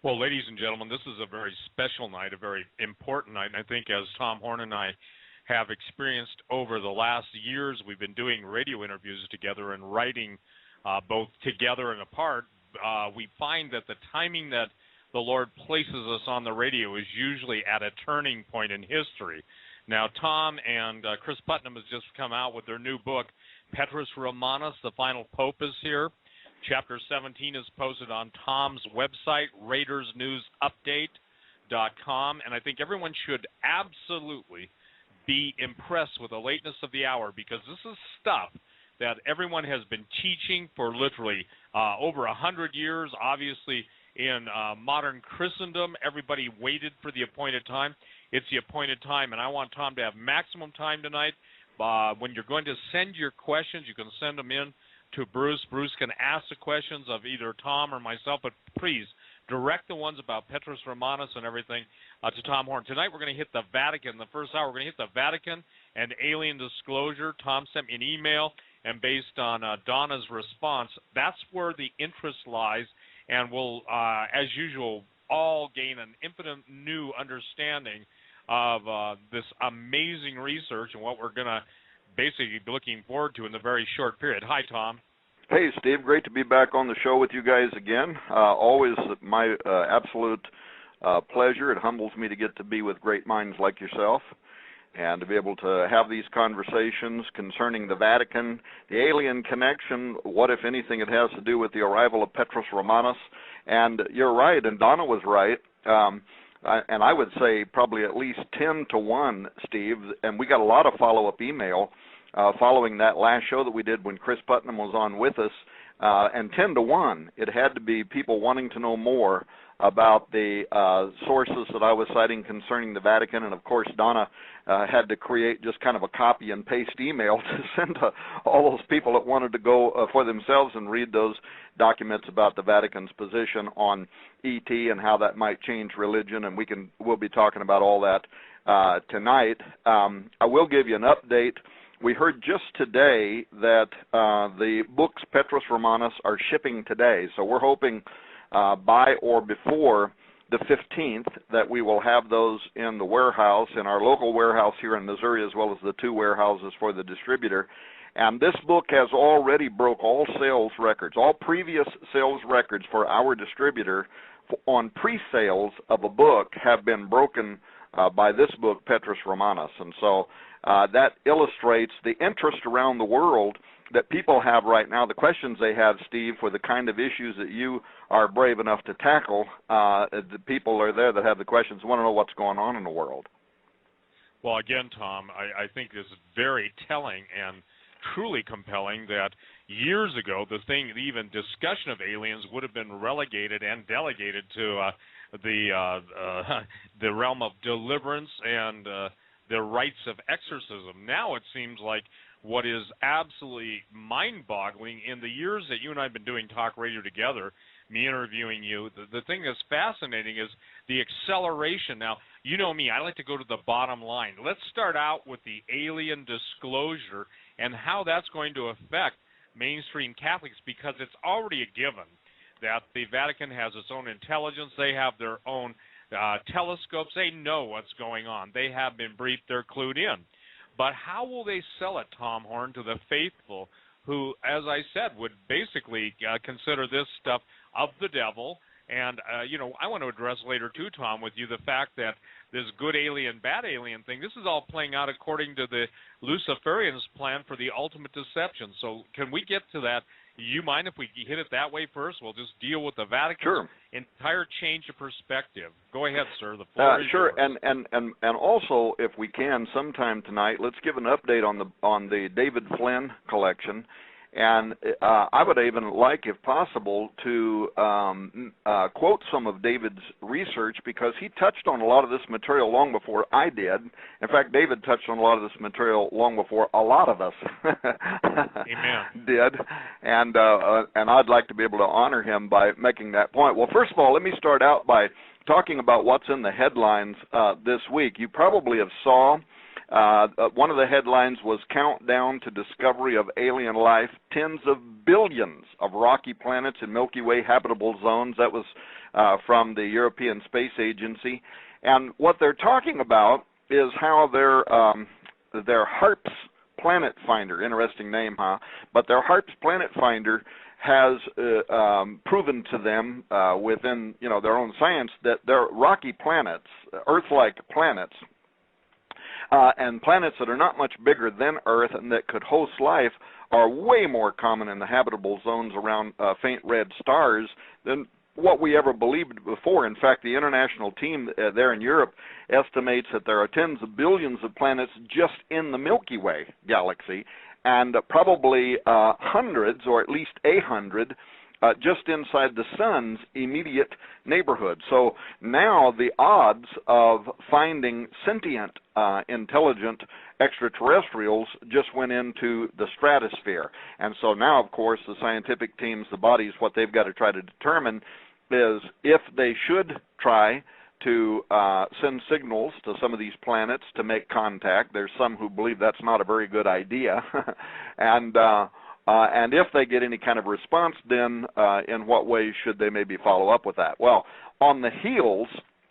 Well, ladies and gentlemen, this is a very special night, a very important night, and I think as Tom Horn and I have experienced over the last years, we've been doing radio interviews together and writing both together and apart. We find that the timing that the Lord places us on the radio is usually at a turning point in history. Now, Tom and Chris Putnam has just come out with their new book, Petrus Romanus, The Final Pope is Here. Chapter 17 is posted on Tom's website, RaidersNewsUpdate.com, and I think everyone should absolutely be impressed with the lateness of the hour, because this is stuff that everyone has been teaching for literally over 100 years. Obviously, in modern Christendom, everybody waited for the appointed time. It's the appointed time, and I want Tom to have maximum time tonight. When you're going to send your questions, you can send them in to Bruce. Bruce can ask the questions of either Tom or myself, but please direct the ones about Petrus Romanus and everything to Tom Horn. Tonight we're going to hit the Vatican. The first hour we're going to hit the Vatican and alien disclosure. Tom sent me an email, and based on Donna's response, that's where the interest lies, and we'll, as usual, all gain an infinite new understanding of this amazing research and what we're going to basically be looking forward to in the very short period. Hi, Tom. Hey, Steve. Great to be back on the show with you guys again. Always my absolute pleasure. It humbles me to get to be with great minds like yourself and to be able to have these conversations concerning the Vatican, the alien connection, what, if anything, it has to do with the arrival of Petrus Romanus. And you're right, and Donna was right. And I would say probably at least 10 to 1, Steve, and we got a lot of follow-up email following that last show that we did when Chris Putnam was on with us, and 10 to 1, it had to be people wanting to know more about the sources that I was citing concerning the Vatican, and of course Donna had to create just kind of a copy and paste email to send to all those people that wanted to go for themselves and read those documents about the Vatican's position on ET and how that might change religion, and we'll be talking about all that tonight. I will give you an update. We heard just today that the books Petrus Romanus are shipping today, so we're hoping by or before the 15th that we will have those in the warehouse, in our local warehouse here in Missouri, as well as the 2 warehouses for the distributor. And this book has already broke all sales records. All previous sales records for our distributor on pre-sales of a book have been broken by this book, Petrus Romanus. And so that illustrates the interest around the world that people have right now, the questions they have, Steve, for the kind of issues that you are brave enough to tackle. The people are there that have the questions, want to know what's going on in the world. Well, again, Tom, I think this is very telling and truly compelling that years ago, even discussion of aliens would have been relegated and delegated to the realm of deliverance and the rites of exorcism. Now it seems like what is absolutely mind-boggling, in the years that you and I have been doing talk radio together, me interviewing you, the thing that's fascinating is the acceleration. Now, you know me, I like to go to the bottom line. Let's start out with the alien disclosure and how that's going to affect mainstream Catholics, because it's already a given that the Vatican has its own intelligence. They have their own telescopes. They know what's going on. They have been briefed. They're clued in. But how will they sell it, Tom Horn, to the faithful who, as I said, would basically consider this stuff of the devil? And, I want to address later, too, Tom, with you the fact that this good alien, bad alien thing, this is all playing out according to the Luciferians' plan for the ultimate deception. So can we get to that? You mind if we hit it that way first? We'll just deal with the Vatican. Sure. Entire change of perspective. Go ahead, sir. The floor is sure. yours. And also, if we can, sometime tonight, let's give an update on the David Flynn collection. And I would even like, if possible, to quote some of David's research, because he touched on a lot of this material long before I did. In fact, David touched on a lot of this material long before a lot of us Amen. did. And I'd like to be able to honor him by making that point. Well, first of all, let me start out by talking about what's in the headlines this week. You probably have saw One of the headlines was Countdown to Discovery of Alien Life, Tens of Billions of Rocky Planets in Milky Way Habitable Zones. That was from the European Space Agency. And what they're talking about is how their HARPS Planet Finder, interesting name, huh? But their HARPS Planet Finder has proven to them within their own science that their rocky planets, Earth-like planets, and planets that are not much bigger than Earth and that could host life are way more common in the habitable zones around faint red stars than what we ever believed before. In fact, the international team there in Europe estimates that there are tens of billions of planets just in the Milky Way galaxy, and probably hundreds, or at least 100, just inside the sun's immediate neighborhood. So now the odds of finding sentient, intelligent extraterrestrials just went into the stratosphere. And so now, of course, the scientific teams, the bodies, what they've got to try to determine is if they should try to send signals to some of these planets to make contact. There's some who believe that's not a very good idea. And if they get any kind of response, then in what ways should they maybe follow up with that? Well, on the heels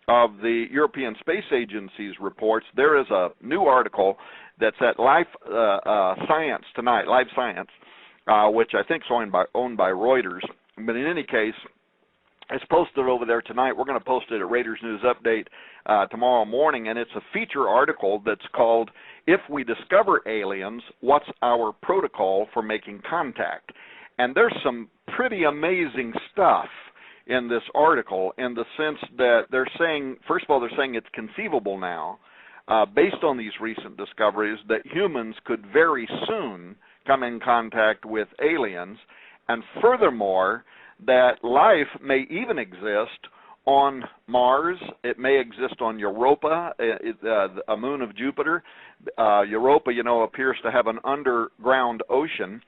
of the European Space Agency's reports, there is a new article that's at Life Science tonight, Life Science, which I think is owned by Reuters. But in any case, it's posted over there tonight. We're going to post it at Raiders News Update tomorrow morning, and it's a feature article that's called "If We Discover Aliens, What's Our Protocol for Making Contact?" And there's some pretty amazing stuff in this article in the sense that they're saying, first of all, they're saying it's conceivable now, based on these recent discoveries, that humans could very soon come in contact with aliens, and furthermore, that life may even exist on Mars. It may exist on Europa, a moon of Jupiter. Europa, appears to have an underground ocean.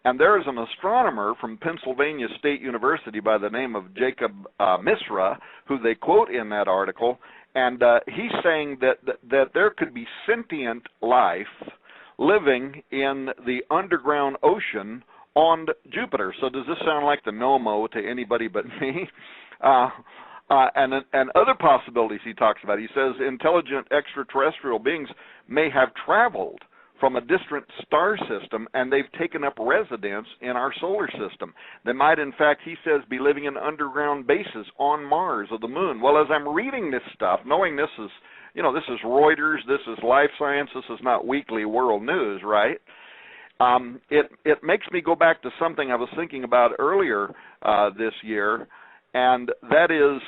And there is an astronomer from Pennsylvania State University by the name of Jacob Misra, who they quote in that article, and he's saying that there could be sentient life living in the underground ocean on Jupiter. So does this sound like the no-mo to anybody but me? And other possibilities he talks about. He says intelligent extraterrestrial beings may have traveled from a distant star system, and they've taken up residence in our solar system. They might, in fact, he says, be living in underground bases on Mars or the moon. Well, as I'm reading this stuff, knowing this is, this is Reuters, this is Life Science, this is not weekly world news, right? It makes me go back to something I was thinking about earlier this year, and that is,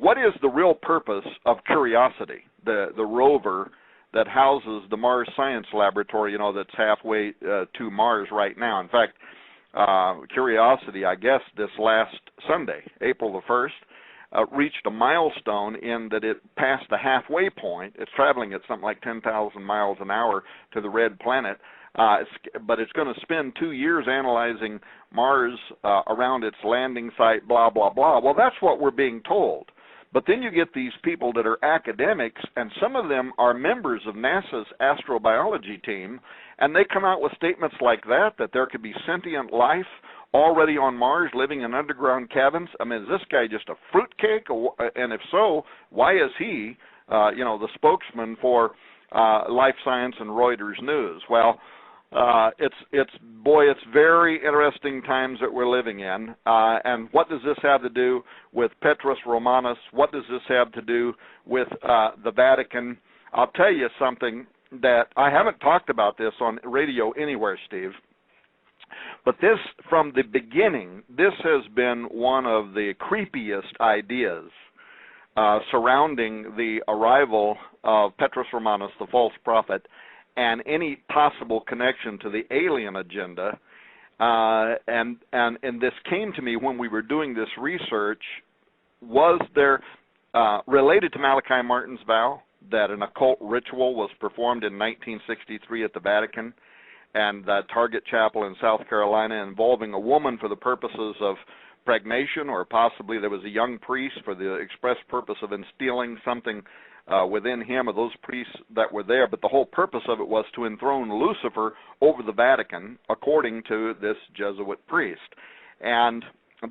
what is the real purpose of Curiosity, the rover that houses the Mars Science Laboratory, that's halfway to Mars right now? In fact, Curiosity, I guess this last Sunday, April the 1st, reached a milestone in that it passed the halfway point. It's traveling at something like 10,000 miles an hour to the red planet. But it's going to spend 2 years analyzing Mars around its landing site, blah, blah, blah. Well, that's what we're being told. But then you get these people that are academics, and some of them are members of NASA's astrobiology team, and they come out with statements like that there could be sentient life already on Mars living in underground cabins. I mean, is this guy just a fruitcake? And if so, why is he, the spokesman for Life Science and Reuters News? Well, it's very interesting times that we're living in. And what does this have to do with Petrus Romanus? What does this have to do with the Vatican? I'll tell you something that I haven't talked about this on radio anywhere, Steve. But this, from the beginning, this has been one of the creepiest ideas surrounding the arrival of Petrus Romanus, the false prophet, and any possible connection to the alien agenda. And this came to me when we were doing this research. Was there, related to Malachi Martin's vow, that an occult ritual was performed in 1963 at the Vatican and Target Chapel in South Carolina involving a woman for the purposes of pregnation, or possibly there was a young priest for the express purpose of instilling something within him, of those priests that were there, but the whole purpose of it was to enthrone Lucifer over the Vatican, according to this Jesuit priest. And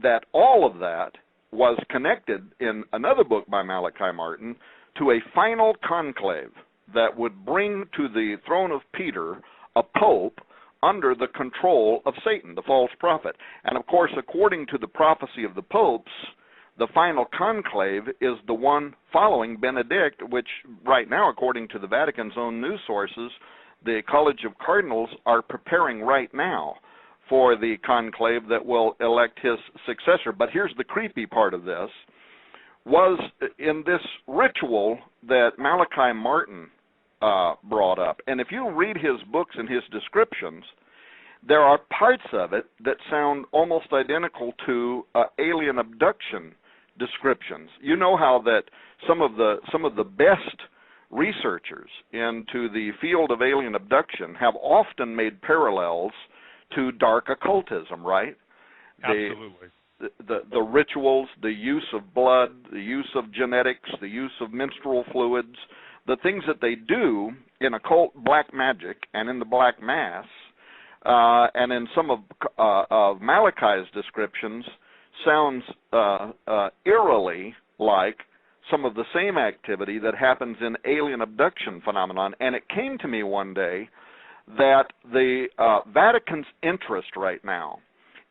that all of that was connected in another book by Malachi Martin to a final conclave that would bring to the throne of Peter a pope under the control of Satan, the false prophet. And of course, according to the prophecy of the popes, the final conclave is the one following Benedict, which right now, according to the Vatican's own news sources, the College of Cardinals are preparing right now for the conclave that will elect his successor. But here's the creepy part of this, was in this ritual that Malachi Martin brought up. And if you read his books and his descriptions, there are parts of it that sound almost identical to alien abduction descriptions. You know how that some of the best researchers into the field of alien abduction have often made parallels to dark occultism, right? Absolutely. The rituals, the use of blood, the use of genetics, the use of menstrual fluids, the things that they do in occult black magic and in the black mass, and in some of Malachi's descriptions, sounds eerily like some of the same activity that happens in alien abduction phenomenon. And it came to me one day that the Vatican's interest right now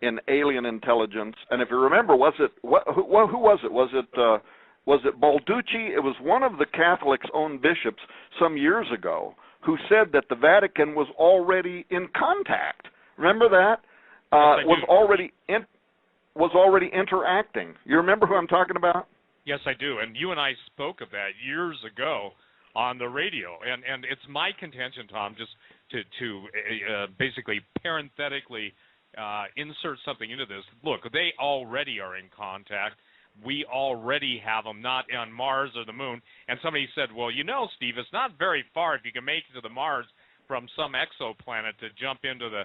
in alien intelligence, and if you remember, who was it? Was it Balducci? It was one of the Catholics' own bishops some years ago who said that the Vatican was already in contact. Remember that? Was already interacting. You remember who I'm talking about? Yes, I do. And you and I spoke of that years ago on the radio. And it's my contention, Tom, just to basically parenthetically insert something into this. Look, they already are in contact. We already have them, not on Mars or the moon. And somebody said, well, you know, Steve, it's not very far if you can make it to the Mars from some exoplanet to jump into the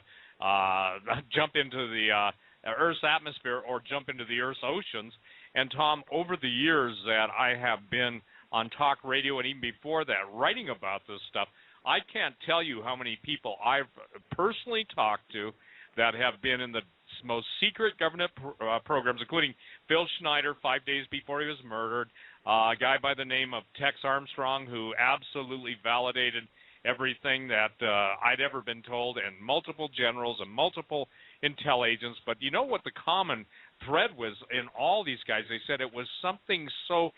Earth's atmosphere or jump into the Earth's oceans. And Tom, over the years that I have been on talk radio and even before that writing about this stuff, I can't tell you how many people I've personally talked to that have been in the most secret government programs, including Phil Schneider 5 days before he was murdered, a guy by the name of Tex Armstrong who absolutely validated everything that I'd ever been told, and multiple generals and multiple intel agents. But you know what the common thread was in all these guys? They said it was something so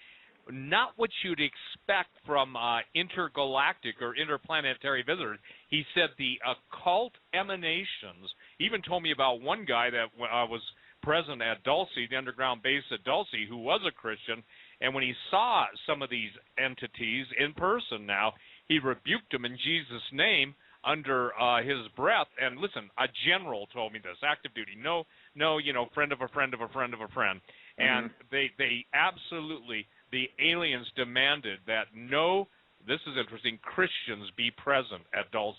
not what you'd expect from intergalactic or interplanetary visitors. He said the occult emanations. He even told me about one guy that was present at Dulce, the underground base at Dulce, who was a Christian, and when he saw some of these entities in person now, he rebuked them in Jesus' name under his breath. And listen, a general told me this, active duty, no, you know, friend of a friend of a friend of a friend. And they absolutely, the aliens demanded that no, this is interesting, Christians be present at Dulce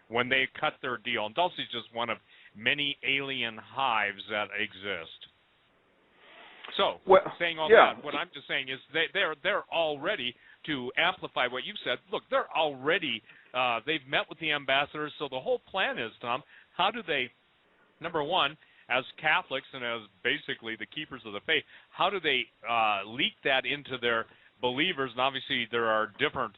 when they cut their deal. And Dulce is just one of many alien hives that exist. So, saying all that, what I'm just saying is they're all ready to amplify what you've said. Look, they're already, they've met with the ambassadors, so the whole plan is, Tom, how do they, number one, as Catholics and as basically the keepers of the faith, how do they leak that into their believers? And obviously there are different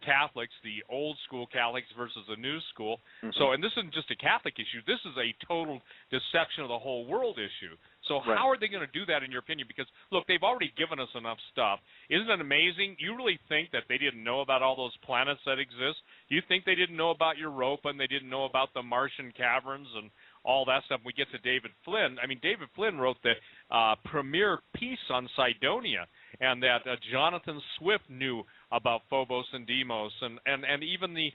Catholics, the old school Catholics versus the new school. So, and this isn't just a Catholic issue. This is a total deception of the whole world issue. So how are they going to do that, in your opinion? Because, look, they've already given us enough stuff. Isn't it amazing? You really think that they didn't know about all those planets that exist? You think they didn't know about Europa and they didn't know about the Martian caverns and all that stuff? We get to David Flynn. I mean, David Flynn wrote the premier piece on Cydonia, and that Jonathan Swift knew about Phobos and Deimos, and even the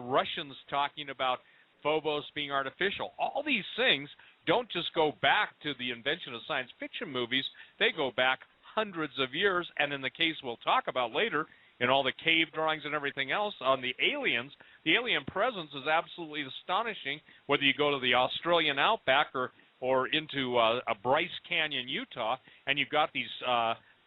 Russians talking about Phobos being artificial. All these things don't just go back to the invention of science fiction movies. They go back hundreds of years, and in the case we'll talk about later, in all the cave drawings and everything else on the aliens, the alien presence is absolutely astonishing, whether you go to the Australian outback or into a Bryce Canyon, Utah, and you've got these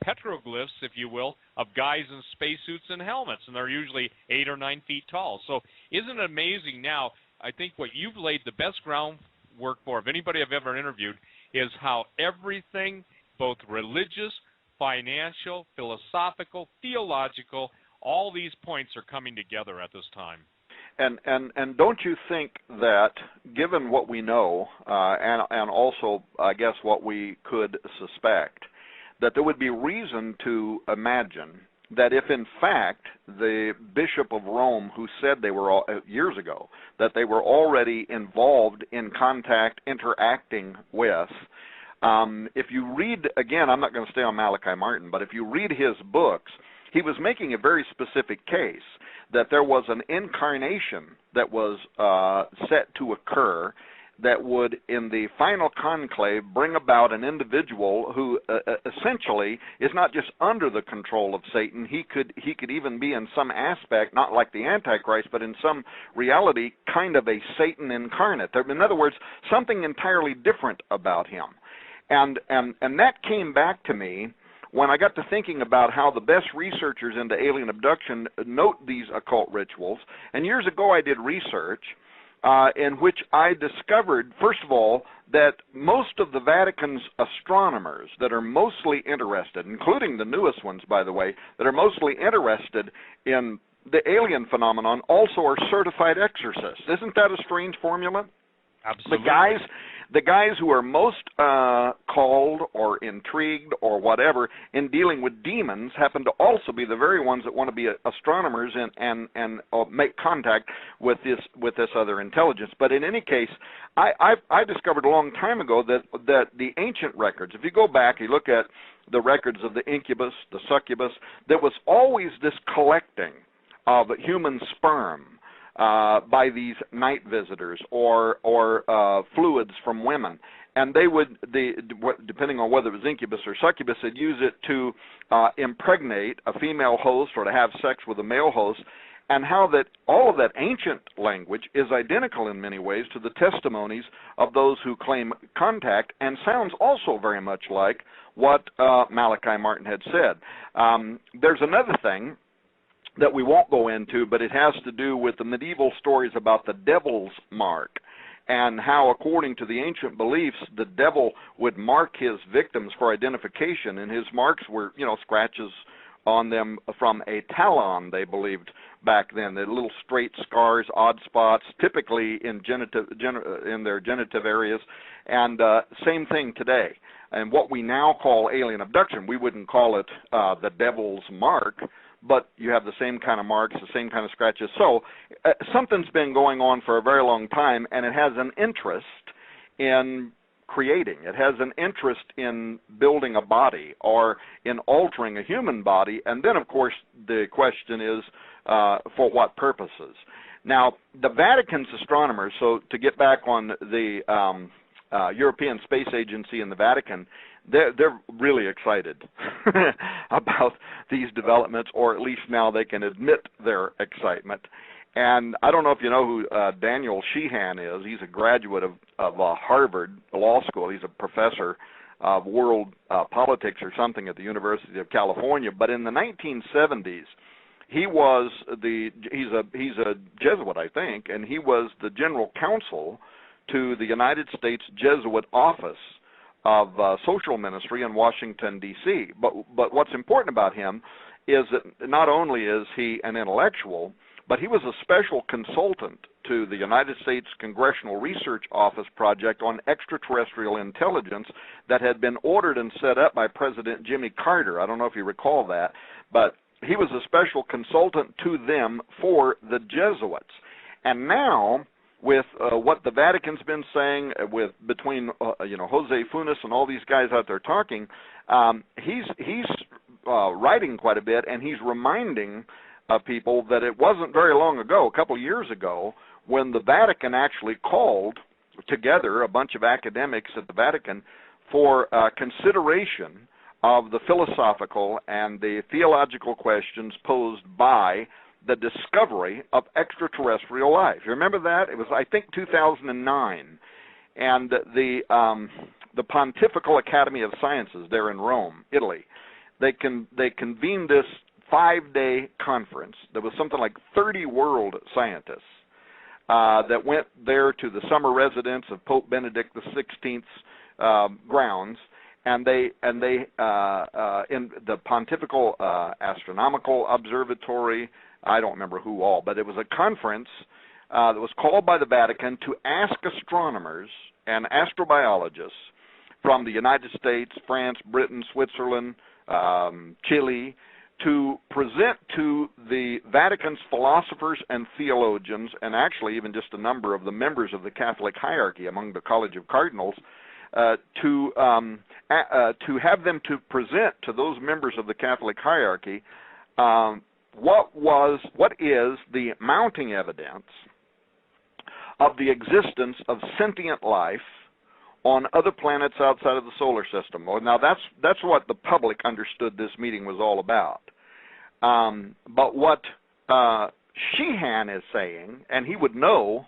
petroglyphs, if you will, of guys in spacesuits and helmets, and they're usually 8 or 9 feet tall. So isn't it amazing now? I think what you've laid the best groundwork for, of anybody I've ever interviewed, is how everything, both religious, financial, philosophical, theological, all these points are coming together at this time. And don't you think that, given what we know, and also, I guess, what we could suspect, that there would be reason to imagine that if, in fact, the Bishop of Rome, who said they were, years ago, that they were already involved in contact, interacting with, if you read, again, I'm not going to stay on Malachi Martin, but if you read his books, he was making a very specific case that there was an incarnation that was set to occur that would, in the final conclave, bring about an individual who essentially is not just under the control of Satan. He could even be, in some aspect, not like the Antichrist, but in some reality, kind of a Satan incarnate. In other words, something entirely different about him. And that came back to me when I got to thinking about how the best researchers into alien abduction note these occult rituals. And years ago I did research in which I discovered, first of all, that most of the Vatican's astronomers that are mostly interested, including the newest ones, by the way, that are mostly interested in the alien phenomenon, also are certified exorcists. Isn't that a strange formula? Absolutely. The guys who are most called or intrigued or whatever in dealing with demons happen to also be the very ones that want to be astronomers and make contact with this other intelligence. But in any case, I discovered a long time ago that the ancient records, if you go back, you look at the records of the incubus, the succubus, there was always this collecting of human sperm by these night visitors or fluids from women, and they would, depending on whether it was incubus or succubus, they'd use it to impregnate a female host or to have sex with a male host, and how that all of that ancient language is identical in many ways to the testimonies of those who claim contact, and sounds also very much like what Malachi Martin had said. There's another thing that we won't go into, but it has to do with the medieval stories about the devil's mark, and how, according to the ancient beliefs, the devil would mark his victims for identification, and his marks were, scratches on them from a talon, they believed back then. The little straight scars, odd spots, typically in in their genitive areas, and same thing today. And what we now call alien abduction, we wouldn't call it the devil's mark, but you have the same kind of marks, the same kind of scratches. So something's been going on for a very long time, and it has an interest in creating. It has an interest in building a body or in altering a human body. And then, of course, the question is, for what purposes? Now, the Vatican's astronomers, so to get back on the European Space Agency and the Vatican, they're really excited about these developments, or at least now they can admit their excitement. And I don't know if you know who Daniel Sheehan is. He's a graduate of Harvard Law School. He's a professor of world politics or something at the University of California. But in the 1970s, he's a Jesuit, I think, and he was the general counsel to the United States Jesuit Office of Social Ministry in Washington, D.C. But what's important about him is that not only is he an intellectual, but he was a special consultant to the United States Congressional Research Office project on extraterrestrial intelligence that had been ordered and set up by President Jimmy Carter. I don't know if you recall that, but he was a special consultant to them for the Jesuits. And now, with what the Vatican's been saying, between Jose Funes and all these guys out there talking, he's writing quite a bit, and he's reminding people that it wasn't very long ago, a couple of years ago, when the Vatican actually called together a bunch of academics at the Vatican for consideration of the philosophical and the theological questions posed by the discovery of extraterrestrial life. You remember that? It was, I think, 2009, and the Pontifical Academy of Sciences there in Rome, Italy, they convened this 5-day conference. There was something like 30 world scientists that went there to the summer residence of Pope Benedict XVI's grounds, and they in the Pontifical Astronomical Observatory. I don't remember who all, but it was a conference that was called by the Vatican to ask astronomers and astrobiologists from the United States, France, Britain, Switzerland, Chile, to present to the Vatican's philosophers and theologians, and actually even just a number of the members of the Catholic hierarchy among the College of Cardinals, to have them to present to those members of the Catholic hierarchy what is the mounting evidence of the existence of sentient life on other planets outside of the solar system. Well, now that's what the public understood this meeting was all about. But what Sheehan is saying, and he would know,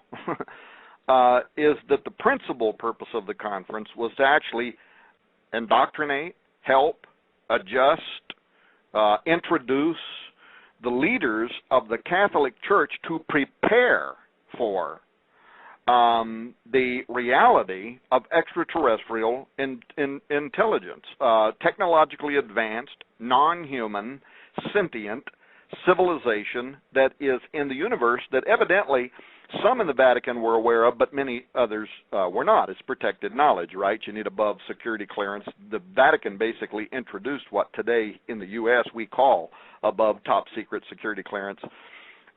is that the principal purpose of the conference was to actually indoctrinate, help, adjust, introduce the leaders of the Catholic Church to prepare for the reality of extraterrestrial intelligence, technologically advanced, non-human, sentient civilization that is in the universe that evidently some in the Vatican were aware of, but many others were not. It's protected knowledge, right? You need above security clearance. The Vatican basically introduced what today in the U.S. we call above top secret security clearance.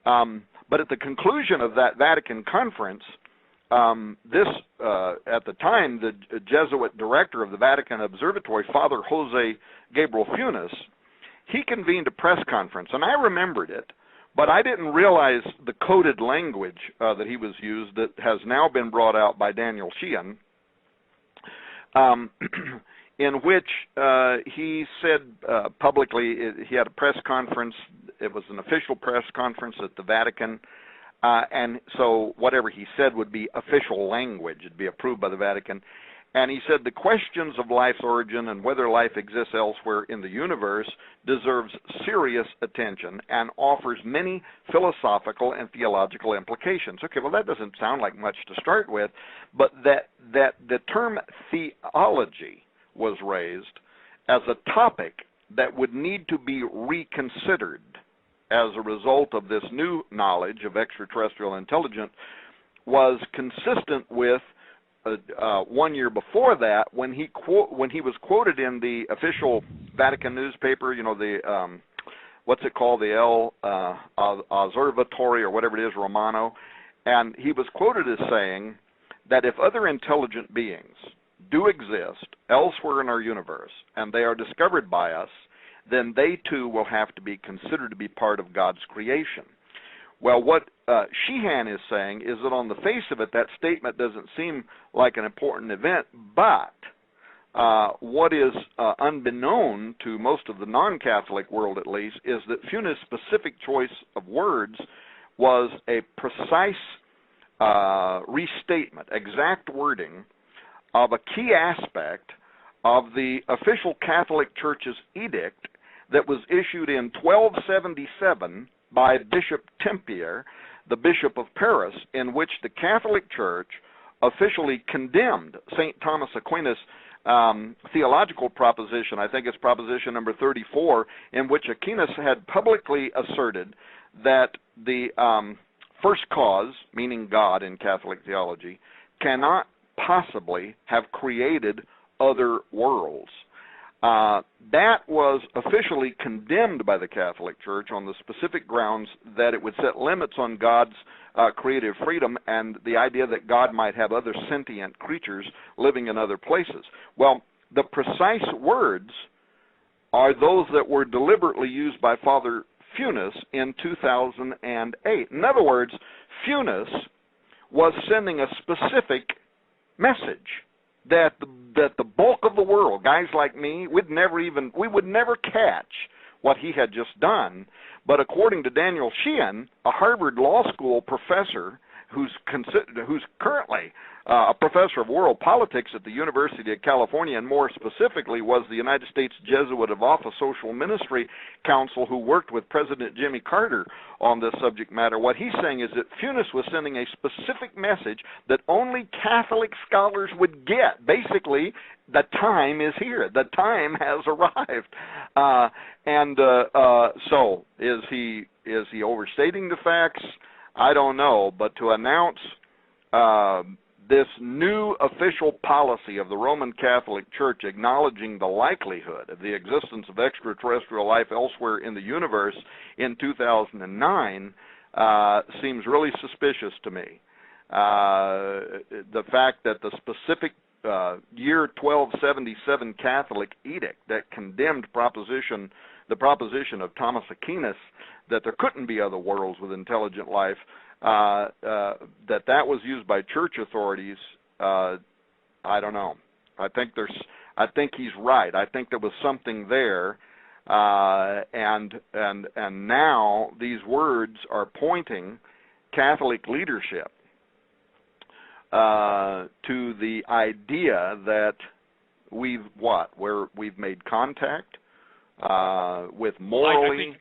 But at the conclusion of that Vatican conference, at the time, the Jesuit director of the Vatican Observatory, Father Jose Gabriel Funes, he convened a press conference, and I remembered it, but I didn't realize the coded language that he was used that has now been brought out by Daniel Sheehan, in which he said publicly, he had a press conference. It was an official press conference at the Vatican, and so whatever he said would be official language. It'd be approved by the Vatican. And he said the questions of life's origin and whether life exists elsewhere in the universe deserves serious attention and offers many philosophical and theological implications. Okay, well, that doesn't sound like much to start with, but that the term theology was raised as a topic that would need to be reconsidered as a result of this new knowledge of extraterrestrial intelligence was consistent with 1 year before that, when he was quoted in the official Vatican newspaper, you know, the what's it called, the El Osservatore or whatever it is, Romano, and he was quoted as saying that if other intelligent beings do exist elsewhere in our universe and they are discovered by us, then they too will have to be considered to be part of God's creation. Well, what Sheehan is saying is that on the face of it, that statement doesn't seem like an important event, but what is unbeknown to most of the non-Catholic world, at least, is that Funes' specific choice of words was a precise restatement, exact wording of a key aspect of the official Catholic Church's edict that was issued in 1277 by Bishop Tempier, the Bishop of Paris, in which the Catholic Church officially condemned St. Thomas Aquinas' theological proposition, I think it's proposition number 34, in which Aquinas had publicly asserted that the first cause, meaning God in Catholic theology, cannot possibly have created other worlds. That was officially condemned by the Catholic Church on the specific grounds that it would set limits on God's creative freedom and the idea that God might have other sentient creatures living in other places. Well, the precise words are those that were deliberately used by Father Funes in 2008. In other words, Funes was sending a specific message that the bulk of the world, guys like me, we would never catch what he had just done. But according to Daniel Sheehan, a Harvard Law School professor who's currently a professor of world politics at the University of California, and more specifically was the United States Jesuit of Office Social Ministry Council who worked with President Jimmy Carter on this subject matter. What he's saying is that Funes was sending a specific message that only Catholic scholars would get. Basically, the time is here. The time has arrived. So is he overstating the facts? I don't know. But to announce this new official policy of the Roman Catholic Church acknowledging the likelihood of the existence of extraterrestrial life elsewhere in the universe in 2009 seems really suspicious to me. The fact that the specific year 1277 Catholic edict that condemned the proposition of Thomas Aquinas that there couldn't be other worlds with intelligent life, that was used by church authorities, I don't know. I think he's right. I think there was something there, and now these words are pointing Catholic leadership to the idea that we've made contact with morally.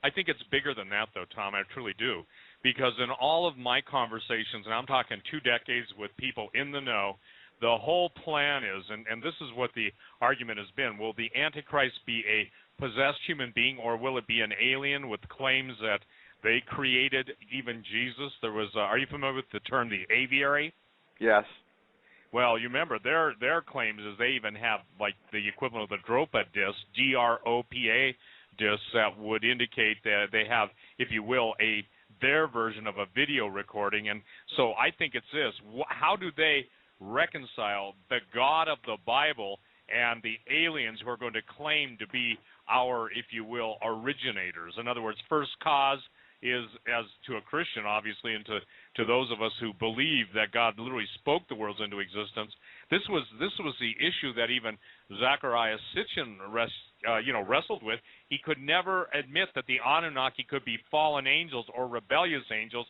I think it's bigger than that, though, Tom. I truly do. Because in all of my conversations, and I'm talking 2 decades with people in the know, the whole plan is, and this is what the argument has been, will the Antichrist be a possessed human being, or will it be an alien with claims that they created even Jesus? There was, are you familiar with the term the aviary? Yes. Well, you remember their claims is they even have like the equivalent of the DROPA disc, DROPA discs, that would indicate that they have, if you will, their version of a video recording. And so I think it's this: how do they reconcile the God of the Bible and the aliens who are going to claim to be our, if you will, originators? In other words, first cause is, as to a Christian, obviously, and to those of us who believe that God literally spoke the worlds into existence, this was the issue that even Zecharia Sitchin wrestled with. He could never admit that the Anunnaki could be fallen angels or rebellious angels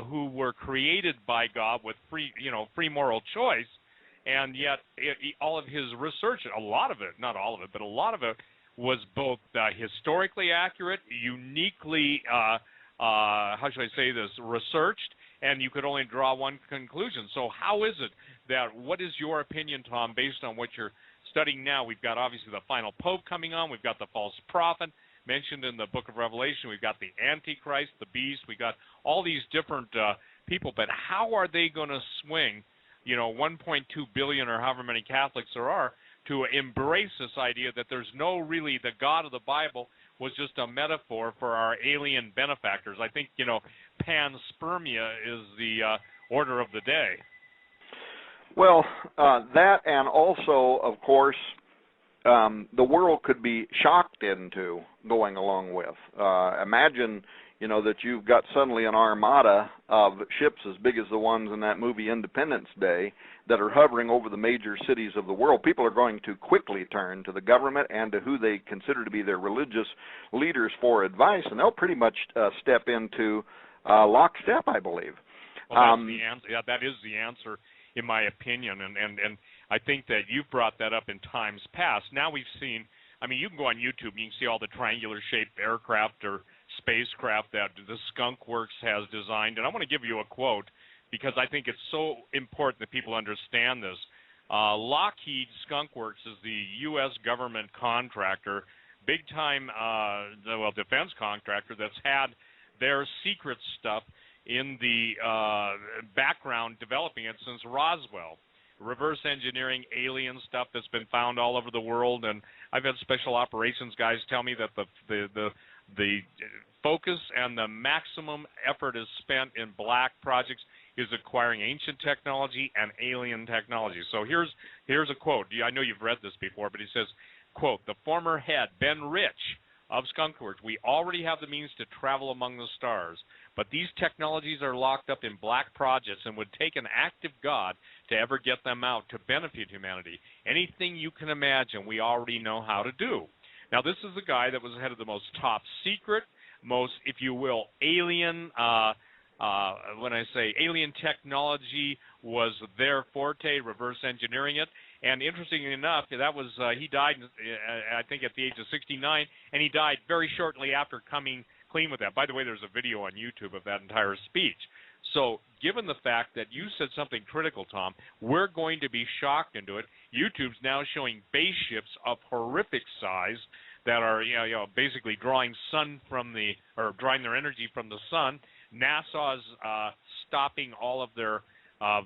who were created by God with free moral choice, and yet all of his research, a lot of it, not all of it, but a lot of it, was both historically accurate, uniquely, how should I say this, researched, and you could only draw one conclusion. So how is it that, what is your opinion, Tom, based on what you're studying now? We've got obviously the final pope coming on. We've got the false prophet mentioned in the book of Revelation. We've got the Antichrist, the beast. We've got all these different people. But how are they going to swing, 1.2 billion or however many Catholics there are, to embrace this idea that there's no really, the God of the Bible was just a metaphor for our alien benefactors? I think, panspermia is the order of the day. Well, that, and also, of course, the world could be shocked into going along with. Imagine, that you've got suddenly an armada of ships as big as the ones in that movie Independence Day that are hovering over the major cities of the world. People are going to quickly turn to the government and to who they consider to be their religious leaders for advice, and they'll pretty much step into lockstep, I believe. Well, that's the answer. Yeah, that is the answer, in my opinion, and I think that you've brought that up in times past. Now we've seen, you can go on YouTube and you can see all the triangular-shaped aircraft or spacecraft that the Skunk Works has designed, and I want to give you a quote because I think it's so important that people understand this. Lockheed Skunk Works is the U.S. government contractor, big-time defense contractor that's had their secret stuff in the background developing it since Roswell. Reverse engineering alien stuff that's been found all over the world, and I've had special operations guys tell me that the focus and the maximum effort is spent in black projects is acquiring ancient technology and alien technology. So here's a quote. I know you've read this before, but he says, quote, "The former head, Ben Rich of Skunk Works, we already have the means to travel among the stars, but these technologies are locked up in black projects and would take an active God to ever get them out to benefit humanity. Anything you can imagine, we already know how to do." Now, this is the guy that was head of the most top secret, most, if you will, alien when I say alien technology was their forte, reverse engineering it. And interestingly enough, that was he died, I think, at the age of 69, and he died very shortly after coming clean with that. By the way, there's a video on YouTube of that entire speech. So given the fact that you said something critical, Tom, we're going to be shocked into it. YouTube's now showing base ships of horrific size that are basically drawing drawing their energy from the sun. NASA's stopping all of their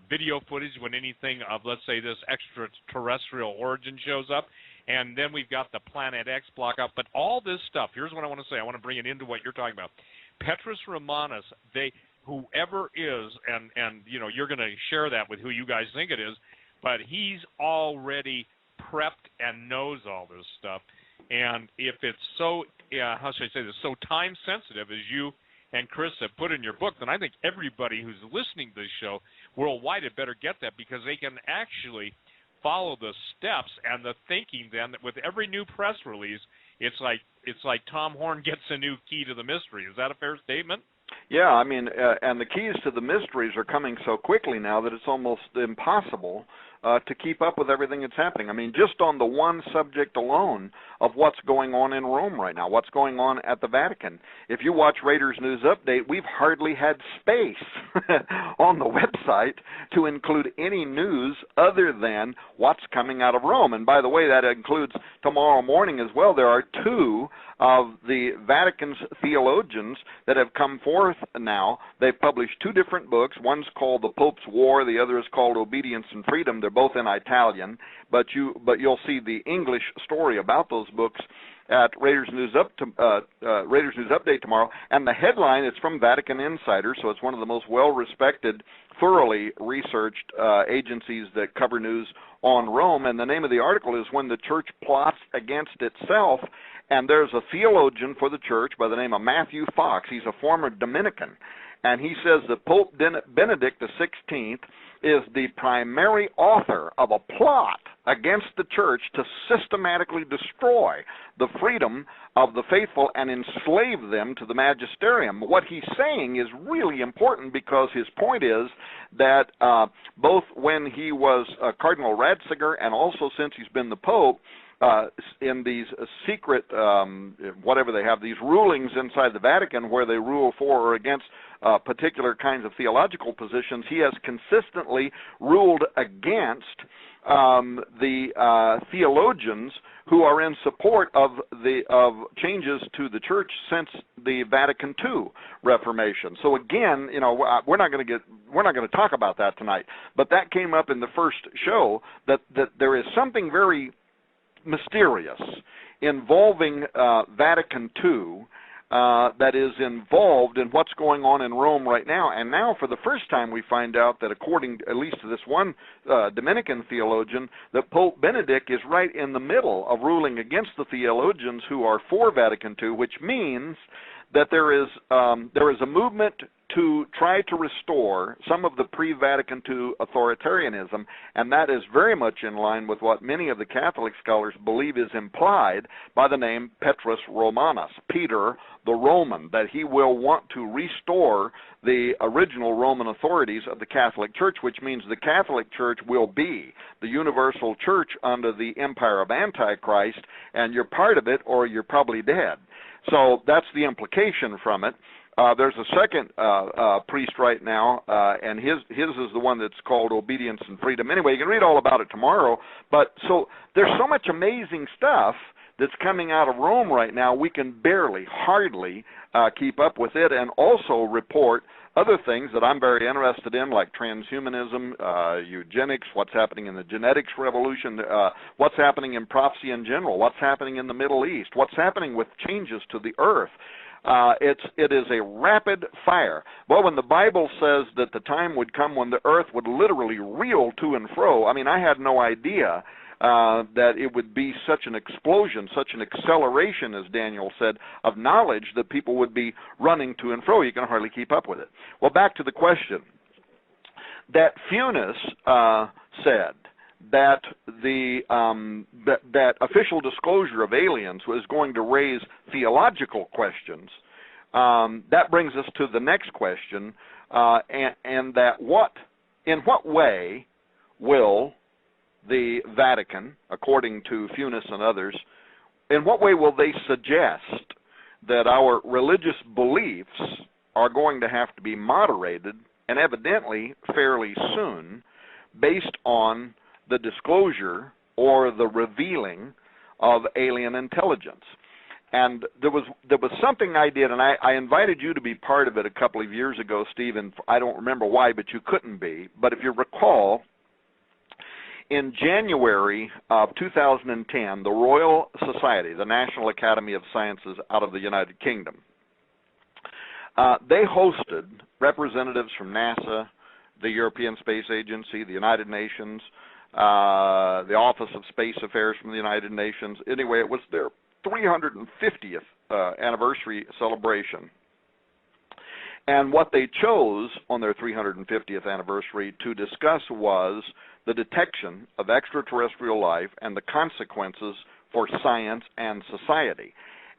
video footage when anything of, let's say, this extraterrestrial origin shows up. And then we've got the Planet X block up. But all this stuff, here's what I want to say. I want to bring it into what you're talking about. Petrus Romanus, whoever is, and you're going to share that with who you guys think it is, but he's already prepped and knows all this stuff. And if it's so, how should I say this, so time sensitive as you and Chris have put in your book, then I think everybody who's listening to this show worldwide had better get that, because they can actually follow the steps and the thinking then that with every new press release, it's like Tom Horn gets a new key to the mystery. Is that a fair statement? Yeah, I mean, and the keys to the mysteries are coming so quickly now that it's almost impossible to keep up with everything that's happening. I mean, just on the one subject alone of what's going on in Rome right now, what's going on at the Vatican. If you watch Raiders News Update, we've hardly had space on the website to include any news other than what's coming out of Rome. And by the way, that includes tomorrow morning as well. There are two of the Vatican's theologians that have come forth now. They've published two different books. One's called The Pope's War. The other is called Obedience and Freedom. They're both in Italian, but you'll see the English story about those books at Raiders News Update tomorrow. And the headline is from Vatican Insider, so it's one of the most well-respected, thoroughly researched agencies that cover news on Rome. And the name of the article is "When the Church Plots Against Itself." And there's a theologian for the church by the name of Matthew Fox. He's a former Dominican. And he says that Pope Benedict XVI is the primary author of a plot against the church to systematically destroy the freedom of the faithful and enslave them to the magisterium. What he's saying is really important, because his point is that both when he was Cardinal Ratzinger and also since he's been the Pope, in these secret, whatever they have, these rulings inside the Vatican where they rule for or against particular kinds of theological positions, he has consistently ruled against the theologians who are in support of changes to the church since the Vatican II Reformation. So again, we're not going to talk about that tonight, but that came up in the first show, that there is something very mysterious involving Vatican II that is involved in what's going on in Rome right now. And now for the first time we find out that, according at least to this one Dominican theologian, that Pope Benedict is right in the middle of ruling against the theologians who are for Vatican II, which means that there is a movement to try to restore some of the pre-Vatican II authoritarianism, and that is very much in line with what many of the Catholic scholars believe is implied by the name Petrus Romanus, Peter the Roman, that he will want to restore the original Roman authorities of the Catholic Church, which means the Catholic Church will be the universal church under the empire of Antichrist, and you're part of it or you're probably dead. So that's the implication from it. There's a second priest right now, and his is the one that's called Obedience and Freedom. Anyway, you can read all about it tomorrow. But so there's so much amazing stuff that's coming out of Rome right now, we can hardly keep up with it, and also report other things that I'm very interested in, like transhumanism, eugenics, what's happening in the genetics revolution, what's happening in prophecy in general, what's happening in the Middle East, what's happening with changes to the earth. It is a rapid fire. Well, when the Bible says that the time would come when the earth would literally reel to and fro, I mean, I had no idea that it would be such an explosion, such an acceleration, as Daniel said, of knowledge that people would be running to and fro. You can hardly keep up with it. Well, back to the question. That Funes said that that official disclosure of aliens was going to raise theological questions. That brings us to the next question. and that in what way will the Vatican, according to Funes and others, in what way will they suggest that our religious beliefs are going to have to be moderated, and evidently fairly soon, based on the disclosure or the revealing of alien intelligence? And there was something I did, and I invited you to be part of it a couple of years ago, Stephen. I don't remember why, but you couldn't be. But if you recall, in January of 2010, the Royal Society, the National Academy of Sciences out of the United Kingdom, they hosted representatives from NASA, the European Space Agency, the United Nations, the Office of Space Affairs from the United Nations. Anyway, it was their 350th anniversary celebration. And what they chose on their 350th anniversary to discuss was the detection of extraterrestrial life and the consequences for science and society.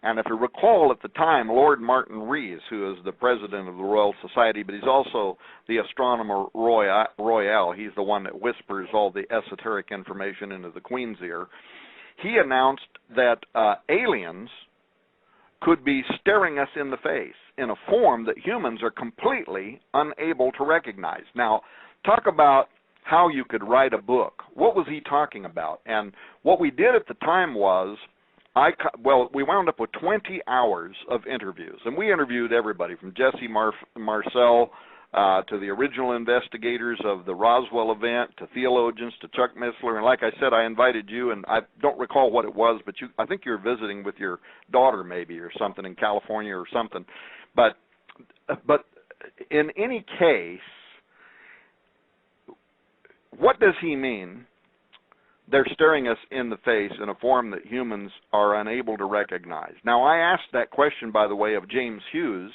And if you recall, at the time, Lord Martin Rees, who is the president of the Royal Society, but he's also the astronomer royal, he's the one that whispers all the esoteric information into the Queen's ear, he announced that aliens could be staring us in the face in a form that humans are completely unable to recognize. Now, talk about how you could write a book. What was he talking about? And what we did at the time was, we wound up with 20 hours of interviews, and we interviewed everybody from Jesse Marcel to the original investigators of the Roswell event, to theologians, to Chuck Missler. And like I said, I invited you, and I don't recall what it was, but I think you were visiting with your daughter maybe or something in California or something. But in any case, what does he mean? They're staring us in the face in a form that humans are unable to recognize. Now, I asked that question, by the way, of James Hughes,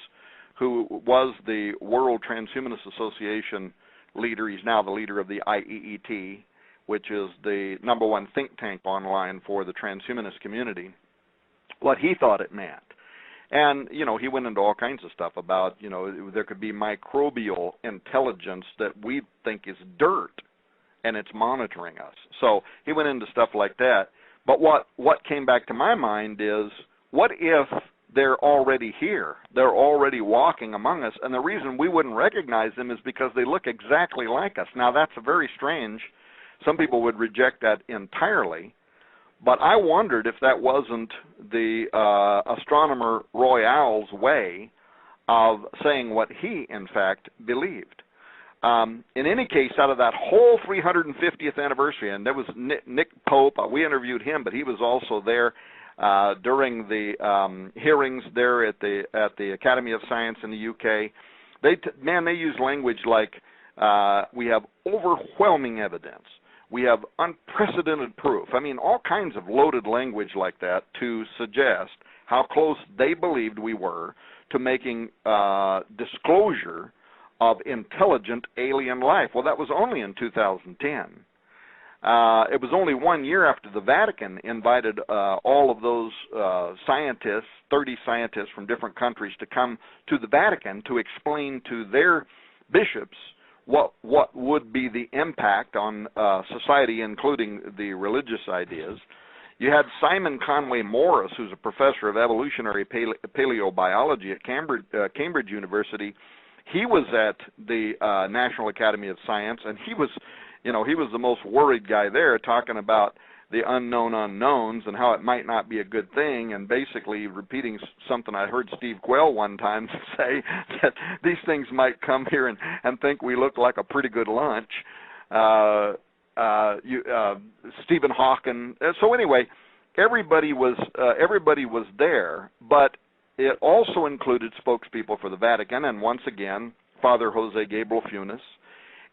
who was the World Transhumanist Association leader. He's now the leader of the IEET, which is the #1 think tank online for the transhumanist community, what he thought it meant. And, he went into all kinds of stuff about, there could be microbial intelligence that we think is dirt, and it's monitoring us. So he went into stuff like that. But what came back to my mind is, what if they're already here? They're already walking among us, and the reason we wouldn't recognize them is because they look exactly like us. Now, that's a very strange. Some people would reject that entirely, but I wondered if that wasn't the astronomer royal's way of saying what he, in fact, believed. In any case, out of that whole 350th anniversary, and there was Nick Pope, we interviewed him, but he was also there during the hearings there at the Academy of Science in the UK. They use language like, we have overwhelming evidence. We have unprecedented proof. I mean, all kinds of loaded language like that to suggest how close they believed we were to making disclosure of intelligent alien life. Well, that was only in 2010. It was only 1 year after the Vatican invited all of those scientists, 30 scientists from different countries, to come to the Vatican to explain to their bishops what would be the impact on society, including the religious ideas. You had Simon Conway Morris, who's a professor of evolutionary paleobiology at Cambridge University. He was at the National Academy of Science, and he was the most worried guy there, talking about the unknown unknowns and how it might not be a good thing, and basically repeating something I heard Steve Quayle one time say, that these things might come here and think we look like a pretty good lunch. Stephen Hawking. So anyway, everybody was there, but it also included spokespeople for the Vatican, and once again, Father Jose Gabriel Funes.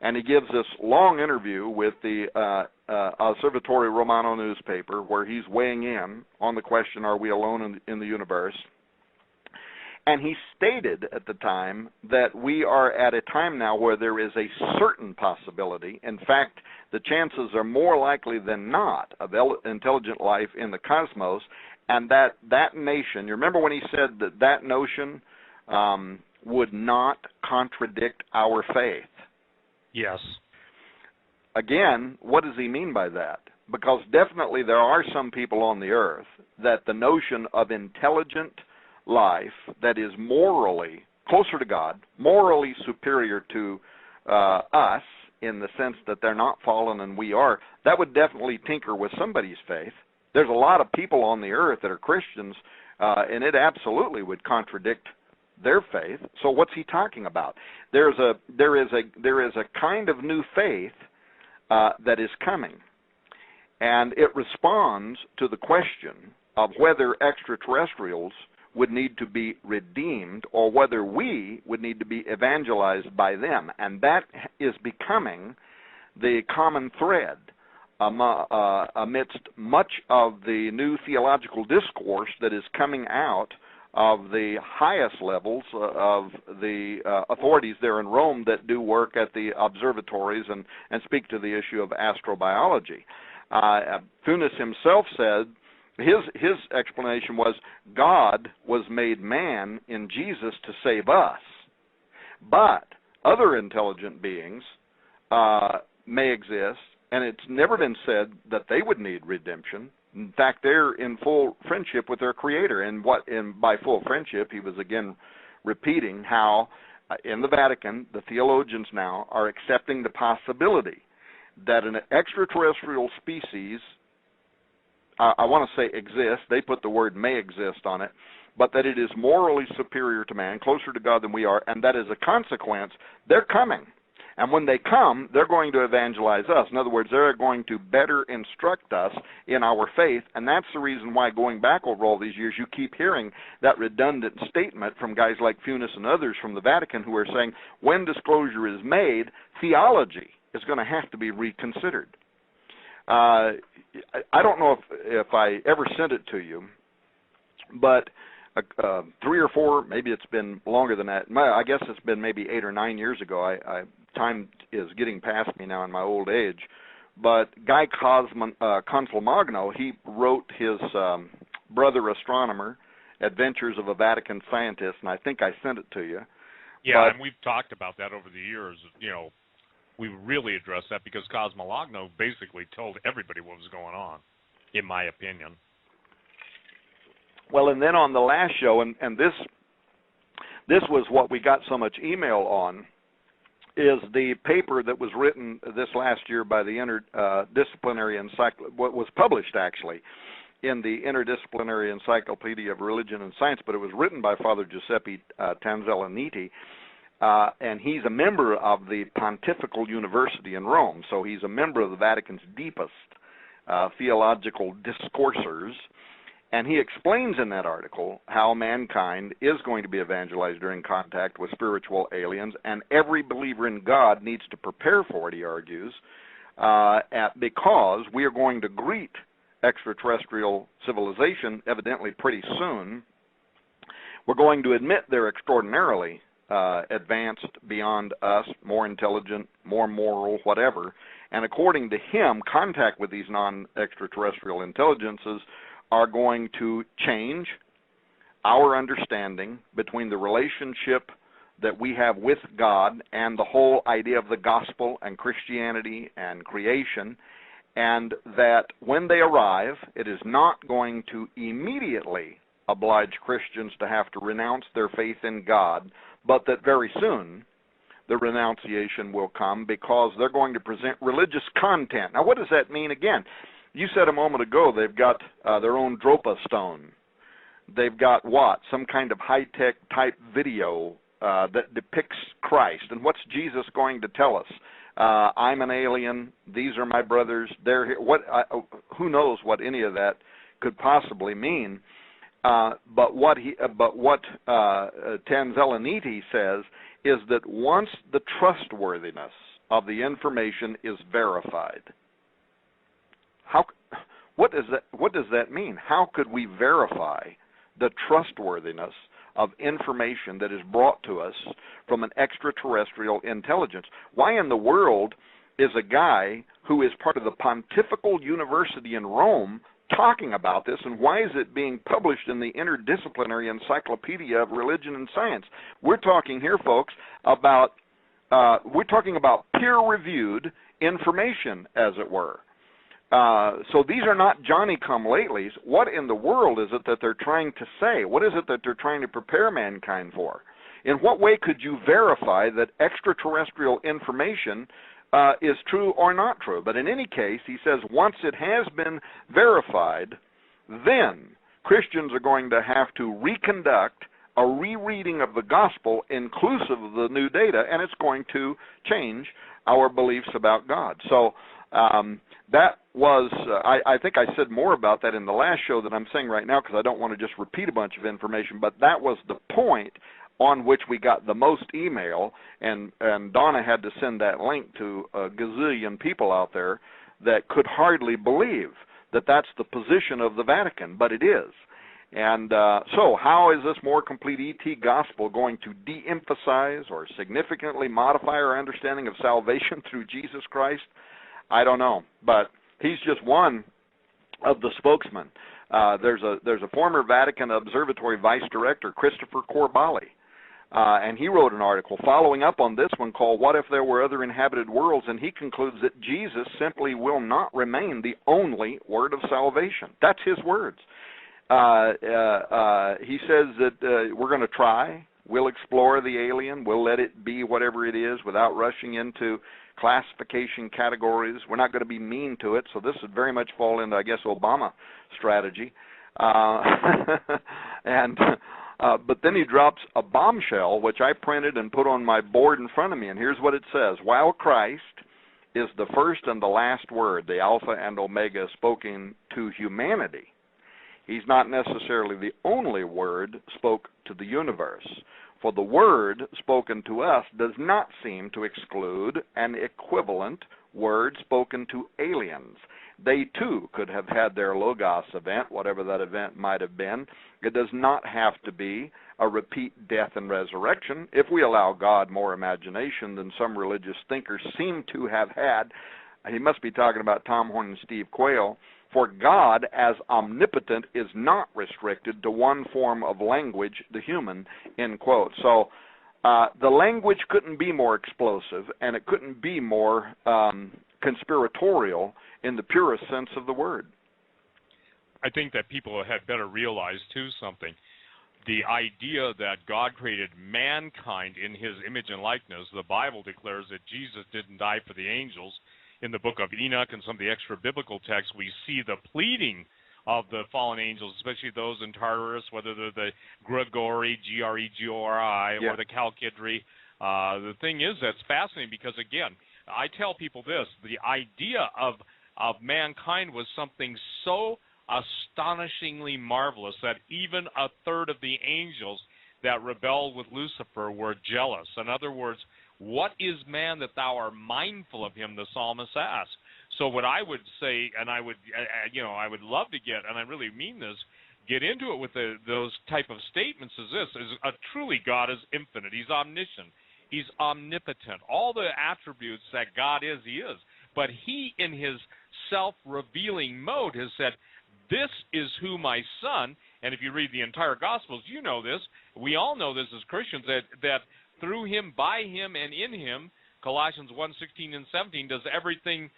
And he gives this long interview with the Osservatore Romano newspaper, where he's weighing in on the question, are we alone in the universe? And he stated at the time that we are at a time now where there is a certain possibility, in fact, the chances are more likely than not, of intelligent life in the cosmos, and that nation, you remember when he said that notion would not contradict our faith. Yes. Again, what does he mean by that? Because definitely there are some people on the earth that the notion of intelligent life that is morally closer to God, morally superior to us, in the sense that they're not fallen and we are, that would definitely tinker with somebody's faith. There's a lot of people on the earth that are Christians, and it absolutely would contradict their faith. So what's he talking about? There is a kind of new faith that is coming, and it responds to the question of whether extraterrestrials would need to be redeemed or whether we would need to be evangelized by them. And that is becoming the common thread amidst much of the new theological discourse that is coming out of the highest levels of the authorities there in Rome that do work at the observatories and speak to the issue of astrobiology. Thunis himself said, his explanation was, God was made man in Jesus to save us, but other intelligent beings may exist, and it's never been said that they would need redemption. In fact, they're in full friendship with their Creator, and by full friendship, he was again repeating how in the Vatican, the theologians now are accepting the possibility that an extraterrestrial species, I want to say exists, they put the word may exist on it, but that it is morally superior to man, closer to God than we are, and that as a consequence, they're coming. And when they come, they're going to evangelize us. In other words, they're going to better instruct us in our faith, and that's the reason why, going back over all these years, you keep hearing that redundant statement from guys like Thunis and others from the Vatican who are saying, when disclosure is made, theology is going to have to be reconsidered. I don't know if I ever sent it to you, but 3 or 4, maybe it's been longer than that. I guess it's been maybe 8 or 9 years ago. Time is getting past me now in my old age. But Guy Consolmagno, he wrote his Brother Astronomer, Adventures of a Vatican Scientist, and I think I sent it to you. Yeah, and we've talked about that over the years. You know, we really addressed that because Cosmologno basically told everybody what was going on, in my opinion. Well, and then on the last show, and this was what we got so much email on, is the paper that was written this last year by the Interdisciplinary what was published actually in the Interdisciplinary Encyclopedia of Religion and Science, but it was written by Father Giuseppe Tanzella-Nitti, and he's a member of the Pontifical University in Rome, so he's a member of the Vatican's deepest theological discoursers. And he explains in that article how mankind is going to be evangelized during contact with spiritual aliens, and every believer in God needs to prepare for it, he argues, because we are going to greet extraterrestrial civilization evidently pretty soon. We're going to admit they're extraordinarily advanced beyond us, more intelligent, more moral, whatever. And according to him, contact with these non-extraterrestrial intelligences are going to change our understanding between the relationship that we have with God and the whole idea of the gospel and Christianity and creation, and that when they arrive, it is not going to immediately oblige Christians to have to renounce their faith in God, but that very soon the renunciation will come because they're going to present religious content. Now, what does that mean again? You said a moment ago they've got their own Dropa stone. They've got what? Some kind of high-tech type video that depicts Christ. And what's Jesus going to tell us? I'm an alien. These are my brothers. They're here. Who knows what any of that could possibly mean? But what Tanzella-Nitti says is that once the trustworthiness of the information is verified, what does that mean? How could we verify the trustworthiness of information that is brought to us from an extraterrestrial intelligence? Why in the world is a guy who is part of the Pontifical University in Rome talking about this, and why is it being published in the Interdisciplinary Encyclopedia of Religion and Science? We're talking here, folks, about peer-reviewed information, as it were. So these are not Johnny-come-latelys. What in the world is it that they're trying to say? What is it that they're trying to prepare mankind for? In what way could you verify that extraterrestrial information is true or not true? But in any case, he says once it has been verified, then Christians are going to have to reconduct a rereading of the gospel inclusive of the new data, and it's going to change our beliefs about God. So that was, I think I said more about that in the last show than I'm saying right now, because I don't want to just repeat a bunch of information, but that was the point on which we got the most email, and Donna had to send that link to a gazillion people out there that could hardly believe that that's the position of the Vatican, but it is. And so how is this more complete ET gospel going to de-emphasize or significantly modify our understanding of salvation through Jesus Christ? I don't know, but he's just one of the spokesmen. There's a former Vatican Observatory Vice Director, Christopher Corbali, and he wrote an article following up on this one called "What If There Were Other Inhabited Worlds?" and he concludes that Jesus simply will not remain the only word of salvation. That's his words. He says that we're going to try. We'll explore the alien. We'll let it be whatever it is without rushing into classification categories. We're not going to be mean to it. So this would very much fall into, I guess, Obama strategy. But then he drops a bombshell, which I printed and put on my board in front of me. And here's what it says. While Christ is the first and the last word, the Alpha and Omega spoken to humanity, he's not necessarily the only word spoke to the universe. For the word spoken to us does not seem to exclude an equivalent word spoken to aliens. They too could have had their Logos event, whatever that event might have been. It does not have to be a repeat death and resurrection. If we allow God more imagination than some religious thinkers seem to have had, he must be talking about Tom Horn and Steve Quayle. For God, as omnipotent, is not restricted to one form of language, the human, end quote. So the language couldn't be more explosive, and it couldn't be more conspiratorial in the purest sense of the word. I think that people had better realize, too, something. The idea that God created mankind in his image and likeness, the Bible declares that Jesus didn't die for the angels. In the book of Enoch and some of the extra-biblical texts, we see the pleading of the fallen angels, especially those in Tartarus, whether they're the Grigori, G-R-E-G-O-R-I, or the Chalkidri. The thing is, that's fascinating because, again, I tell people this, the idea of mankind was something so astonishingly marvelous that even a third of the angels that rebelled with Lucifer were jealous. In other words, what is man that thou art mindful of him, the psalmist asks. So what I would say, and I would, I would love to get, and I really mean this, get into it with those type of statements is this, truly God is infinite. He's omniscient. He's omnipotent. All the attributes that God is, he is. But he, in his self-revealing mode, has said, this is who my son, and if you read the entire Gospels, you know this, we all know this as Christians, that through him, by him, and in him, Colossians 1:16 and 17, does everything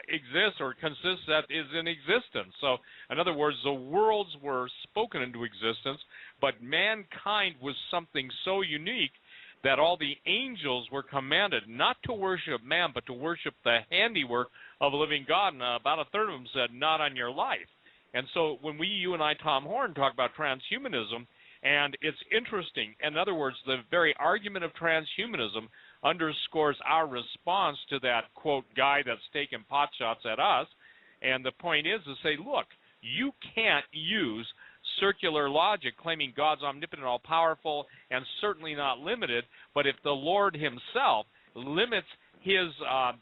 exist or consist that is in existence. So, in other words, the worlds were spoken into existence, but mankind was something so unique that all the angels were commanded not to worship man, but to worship the handiwork of a living God. And about a third of them said, not on your life. And so when you and I, Tom Horn, talk about transhumanism, and it's interesting. In other words, the very argument of transhumanism underscores our response to that, quote, guy that's taking pot shots at us. And the point is to say, look, you can't use circular logic claiming God's omnipotent, all-powerful, and certainly not limited, but if the Lord himself limits his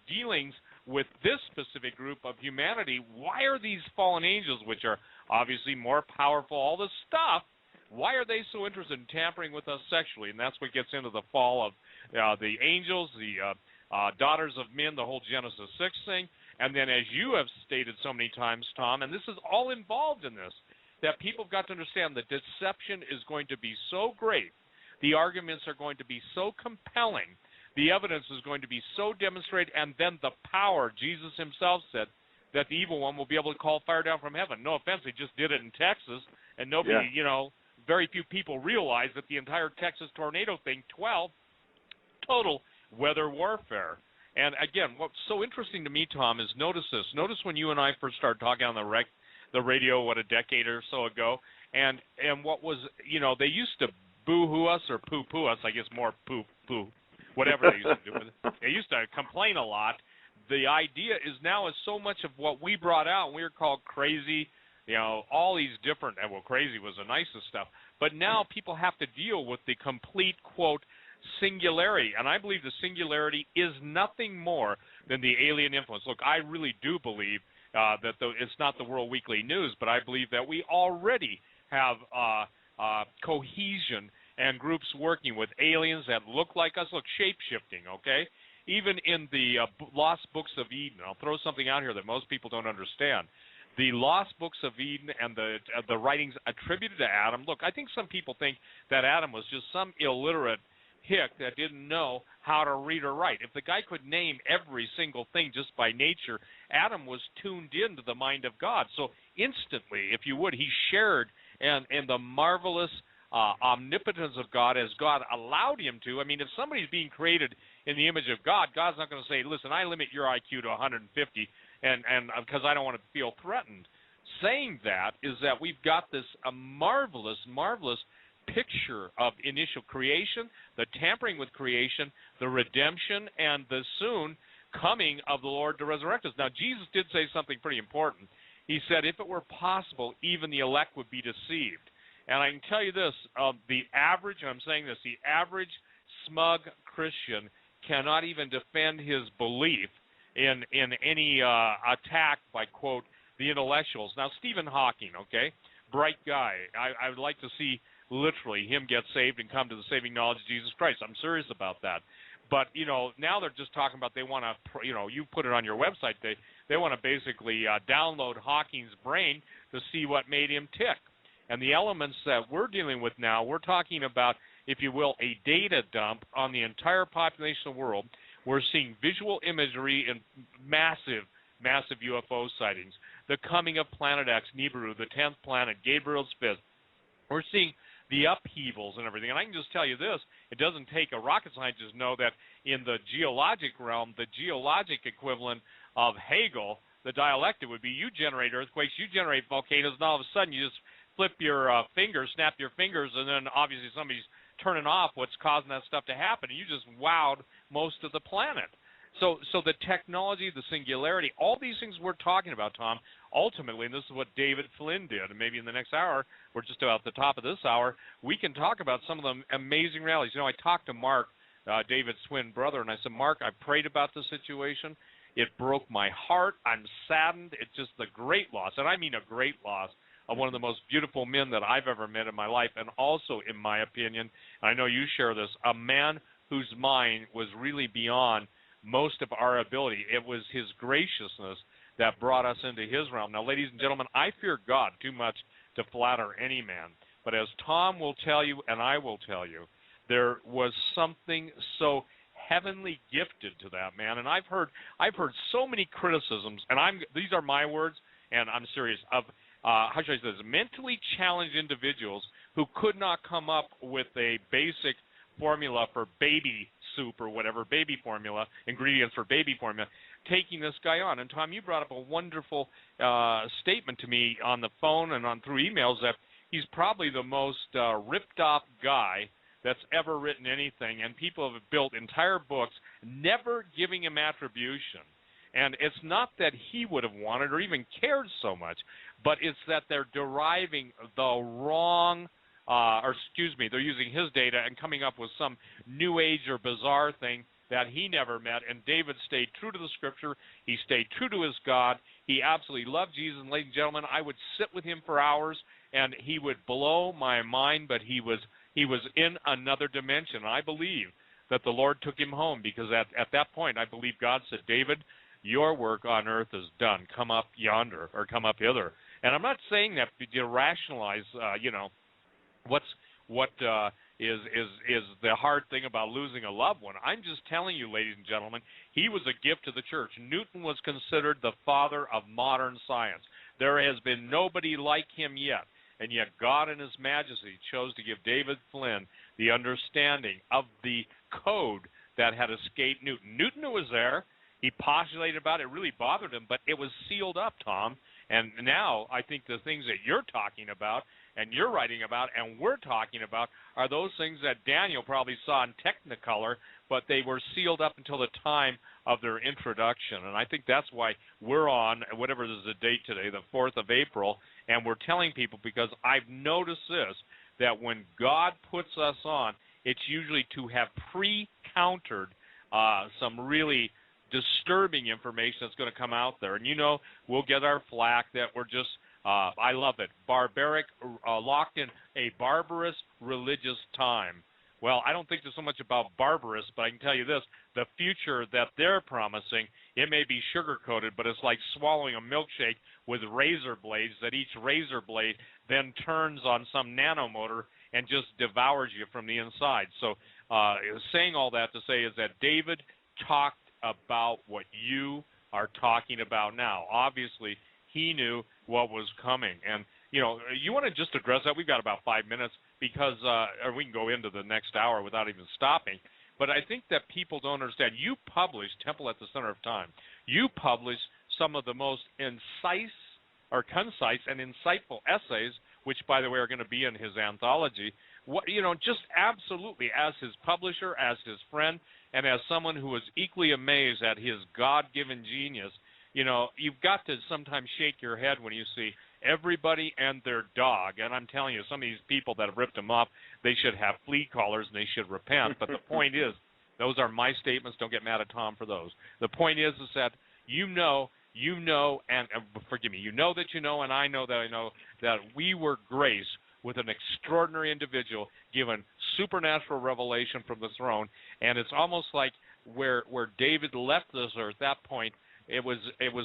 dealings with this specific group of humanity, why are these fallen angels, which are obviously more powerful, all this stuff, why are they so interested in tampering with us sexually? And that's what gets into the fall of the angels, the daughters of men, the whole Genesis 6 thing. And then, as you have stated so many times, Tom, and this is all involved in this, that people have got to understand that deception is going to be so great, the arguments are going to be so compelling, the evidence is going to be so demonstrated, and then the power, Jesus himself said, that the evil one will be able to call fire down from heaven. No offense, they just did it in Texas, and nobody, very few people realize that the entire Texas tornado thing, 12, total weather warfare. And again, what's so interesting to me, Tom, is notice this. Notice when you and I first started talking on the radio, a decade or so ago, and what was, they used to boo-hoo us or poo-poo us, I guess more poo-poo, whatever they used to do with it. They used to complain a lot. The idea is now is so much of what we brought out, and we were called crazy, all these different, well, crazy was the nicest stuff. But now people have to deal with the complete, quote, singularity. And I believe the singularity is nothing more than the alien influence. Look, I really do believe that it's not the World Weekly News, but I believe that we already have cohesion and groups working with aliens that look like us, shape-shifting, okay? Even in the Lost Books of Eden, I'll throw something out here that most people don't understand. The Lost Books of Eden and the writings attributed to Adam, look, I think some people think that Adam was just some illiterate hick that didn't know how to read or write. If the guy could name every single thing just by nature, Adam was tuned into the mind of God. So instantly, if you would, he shared in the marvelous omnipotence of God as God allowed him to. I mean, if somebody's being created in the image of God, God's not going to say, listen, I limit your IQ to 150 and because I don't want to feel threatened. Saying that is that we've got this marvelous, marvelous picture of initial creation, the tampering with creation, the redemption, and the soon coming of the Lord to resurrect us. Now, Jesus did say something pretty important. He said, if it were possible, even the elect would be deceived. And I can tell you this, the average, and I'm saying this, the average smug Christian cannot even defend his belief in any attack by, quote, the intellectuals. Now, Stephen Hawking, okay, bright guy. I would like to see literally him get saved and come to the saving knowledge of Jesus Christ. I'm serious about that. But, now they're just talking about they want to, you put it on your website, they want to basically download Hawking's brain to see what made him tick. And the elements that we're dealing with now, we're talking about, if you will, a data dump on the entire population of the world. We're seeing visual imagery and massive, massive UFO sightings. The coming of Planet X, Nibiru, the 10th planet, Gabriel's 5th. We're seeing the upheavals and everything. And I can just tell you this, it doesn't take a rocket scientist to know that in the geologic realm, the geologic equivalent of Hegel, the dialectic would be you generate earthquakes, you generate volcanoes, and all of a sudden you just flip your fingers, snap your fingers, and then obviously somebody's turning off what's causing that stuff to happen. And you just wowed most of the planet. So the technology, the singularity, all these things we're talking about, Tom, ultimately, and this is what David Flynn did, and maybe in the next hour, we're just about at the top of this hour, we can talk about some of the amazing realities. I talked to Mark, David's twin brother, and I said, Mark, I prayed about the situation. It broke my heart. I'm saddened. It's just the great loss, and I mean a great loss, of one of the most beautiful men that I've ever met in my life, and also, in my opinion, and I know you share this, a man whose mind was really beyond most of our ability. It was his graciousness that brought us into his realm. Now, ladies and gentlemen, I fear God too much to flatter any man. But as Tom will tell you, and I will tell you, there was something so heavenly gifted to that man. And I've heard so many criticisms, and these are my words, and I'm serious, of how should I say this, mentally challenged individuals who could not come up with a basic formula for baby soup or whatever, baby formula, ingredients for baby formula, taking this guy on. And Tom, you brought up a wonderful statement to me on the phone and through emails that he's probably the most ripped off guy that's ever written anything, and people have built entire books never giving him attribution. And it's not that he would have wanted or even cared so much, but it's that they're deriving the wrong, they're using his data and coming up with some new age or bizarre thing that he never met. And David stayed true to the Scripture. He stayed true to his God. He absolutely loved Jesus. And ladies and gentlemen, I would sit with him for hours, and he would blow my mind, but he was in another dimension. I believe that the Lord took him home, because at that point, I believe God said, David, your work on earth is done. Come up yonder, or come up hither. And I'm not saying that to rationalize, what is the hard thing about losing a loved one. I'm just telling you, ladies and gentlemen, he was a gift to the church. Newton was considered the father of modern science. There has been nobody like him yet. And yet God in his majesty chose to give David Flynn the understanding of the code that had escaped Newton. Newton was there. He postulated about it. It really bothered him, but it was sealed up, Tom. And now I think the things that you're talking about and you're writing about and we're talking about are those things that Daniel probably saw in Technicolor, but they were sealed up until the time of their introduction. And I think that's why we're on, whatever is the date today, the 4th of April, and we're telling people, because I've noticed this, that when God puts us on, it's usually to have pre-countered some really disturbing information that's going to come out there. And we'll get our flack that we're just, I love it, barbaric, locked in a barbarous religious time. Well, I don't think there's so much about barbarous, but I can tell you this, the future that they're promising, it may be sugar-coated, but it's like swallowing a milkshake with razor blades, that each razor blade then turns on some nanomotor and just devours you from the inside. So saying all that to say is that David talked about what you are talking about now. Obviously, he knew what was coming. And, you want to just address that? We've got about 5 minutes, because or we can go into the next hour without even stopping. But I think that people don't understand. You published Temple at the Center of Time. You published some of the most concise and insightful essays, which, by the way, are going to be in his anthology. Just absolutely, as his publisher, as his friend, and as someone who was equally amazed at his God-given genius, you've got to sometimes shake your head when you see everybody and their dog. And I'm telling you, some of these people that have ripped him off, they should have flea collars and they should repent. But the point is, those are my statements. Don't get mad at Tom for those. The point is that and forgive me, and I know that we were graced with an extraordinary individual given supernatural revelation from the throne. And it's almost like where David left this earth, at that point, it was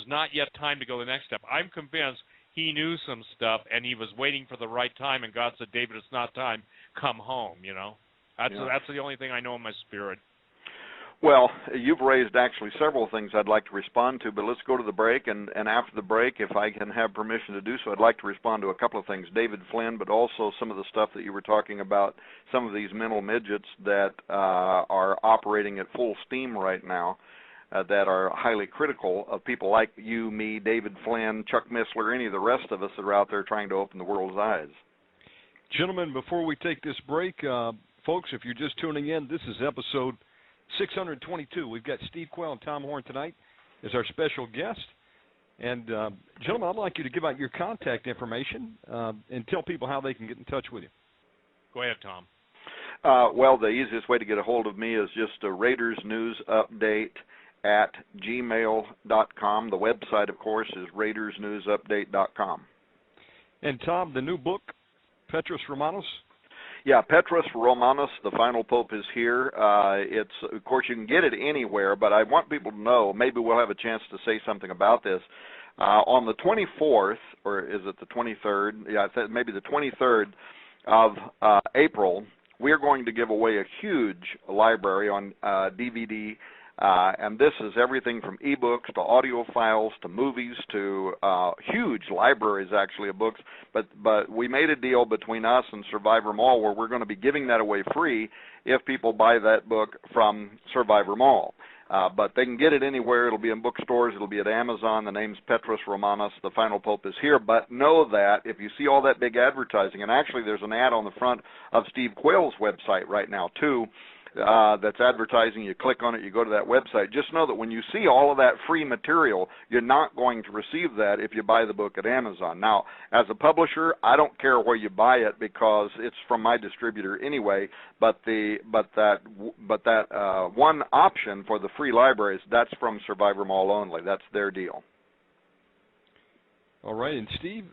not yet time to go the next step. I'm convinced he knew some stuff, and he was waiting for the right time, and God said, David, it's not time. Come home, That's the only thing I know in my spirit. Well, you've raised actually several things I'd like to respond to, but let's go to the break, and after the break, if I can have permission to do so, I'd like to respond to a couple of things. David Flynn, but also some of the stuff that you were talking about, some of these mental midgets that are operating at full steam right now, that are highly critical of people like you, me, David Flynn, Chuck Missler, any of the rest of us that are out there trying to open the world's eyes. Gentlemen, before we take this break, folks, if you're just tuning in, this is episode 622. We've got Steve Quayle and Tom Horn tonight as our special guest. And, gentlemen, I'd like you to give out your contact information and tell people how they can get in touch with you. Go ahead, Tom. Well, the easiest way to get a hold of me is just a Raiders News Update at gmail.com. The website, of course, is raidersnewsupdate.com. And, Tom, the new book, Petrus Romanus? Yeah, Petrus Romanus, The Final Pope is Here. It's, of course, you can get it anywhere, but I want people to know, maybe we'll have a chance to say something about this. On the 24th, or is it the 23rd? Yeah, maybe the 23rd of April, we're going to give away a huge library on DVD. And this is everything from ebooks to audio files to movies to huge libraries, actually, of books. But we made a deal between us and Survivor Mall where we're going to be giving that away free if people buy that book from Survivor Mall. But they can get it anywhere. It'll be in bookstores. It'll be at Amazon. The name's Petrus Romanus. The Final Pope is Here. But know that if you see all that big advertising, and actually there's an ad on the front of Steve Quayle's website right now, too, that's advertising. You click on it, you go to that website. Just know that when you see all of that free material, you're not going to receive that if you buy the book at Amazon. Now, as a publisher, I don't care where you buy it because it's from my distributor anyway. But that one option for the free libraries, that's from Survivor Mall only. That's their deal. All right, and Steve?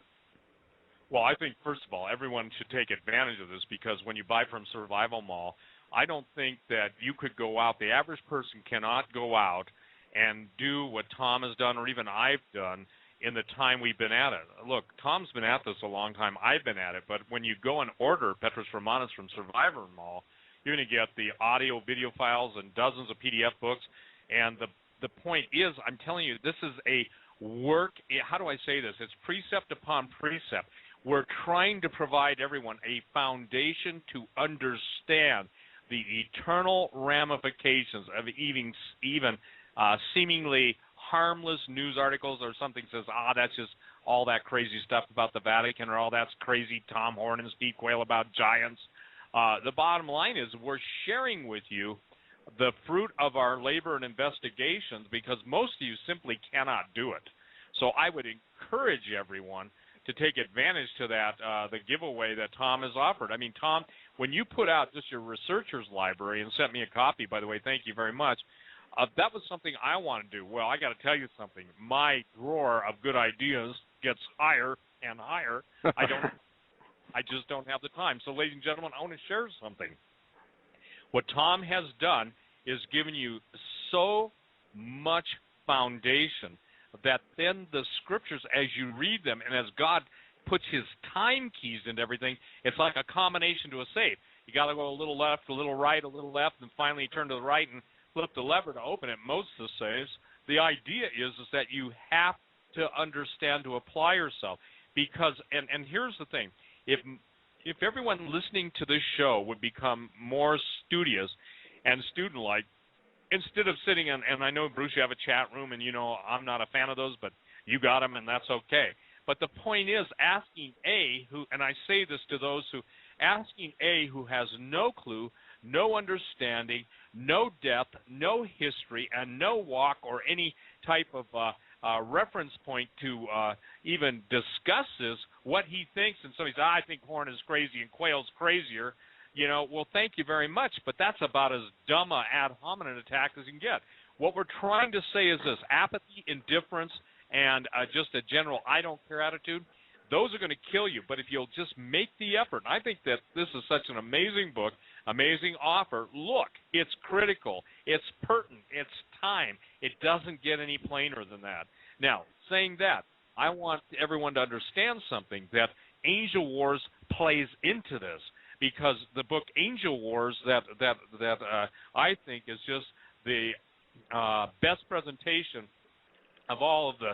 Well, I think, first of all, everyone should take advantage of this because when you buy from Survival Mall, I don't think that you could go out, the average person cannot go out and do what Tom has done or even I've done in the time we've been at it. Look, Tom's been at this a long time. I've been at it. But when you go and order Petrus Romanus from Survivor Mall, you're going to get the audio, video files, and dozens of PDF books. And the point is, I'm telling you, this is a work. How do I say this? It's precept upon precept. We're trying to provide everyone a foundation to understand the eternal ramifications of even seemingly harmless news articles or something says, that's just all that crazy stuff about the Vatican, or all that's crazy Tom Horn and Steve Quayle about giants. The bottom line is we're sharing with you the fruit of our labor and investigations, because most of you simply cannot do it. So I would encourage everyone to take advantage to that, the giveaway that Tom has offered. I mean, Tom, when you put out just your researcher's library and sent me a copy, by the way, thank you very much, that was something I want to do. Well, I got to tell you something. My drawer of good ideas gets higher and higher. I just don't have the time. So, ladies and gentlemen, I want to share something. What Tom has done is given you so much foundation that then the scriptures, as you read them, and as God puts his time keys into everything, it's like a combination to a safe. You got to go a little left, a little right, a little left, and finally turn to the right and flip the lever to open it. Most of the safes. The idea is that you have to understand to apply yourself, because and here's the thing: if everyone listening to this show would become more studious and student-like, instead of sitting and I know, Bruce, you have a chat room, and I'm not a fan of those, but you got them, and that's okay. But the point is, asking and I say this to those asking who has no clue, no understanding, no depth, no history, and no walk or any type of reference point to even discuss this, what he thinks, and somebody says, I think Horn is crazy and Quayle's crazier, well, thank you very much, but that's about as dumb a ad hominem attack as you can get. What we're trying to say is this: apathy, indifference, and just a general I don't care attitude, those are going to kill you. But if you'll just make the effort, and I think that this is such an amazing book, amazing offer. Look, it's critical, it's pertinent, it's time. It doesn't get any plainer than that. Now, saying that, I want everyone to understand something, that Angel Wars plays into this, because the book Angel Wars that I think is just the best presentation of all of the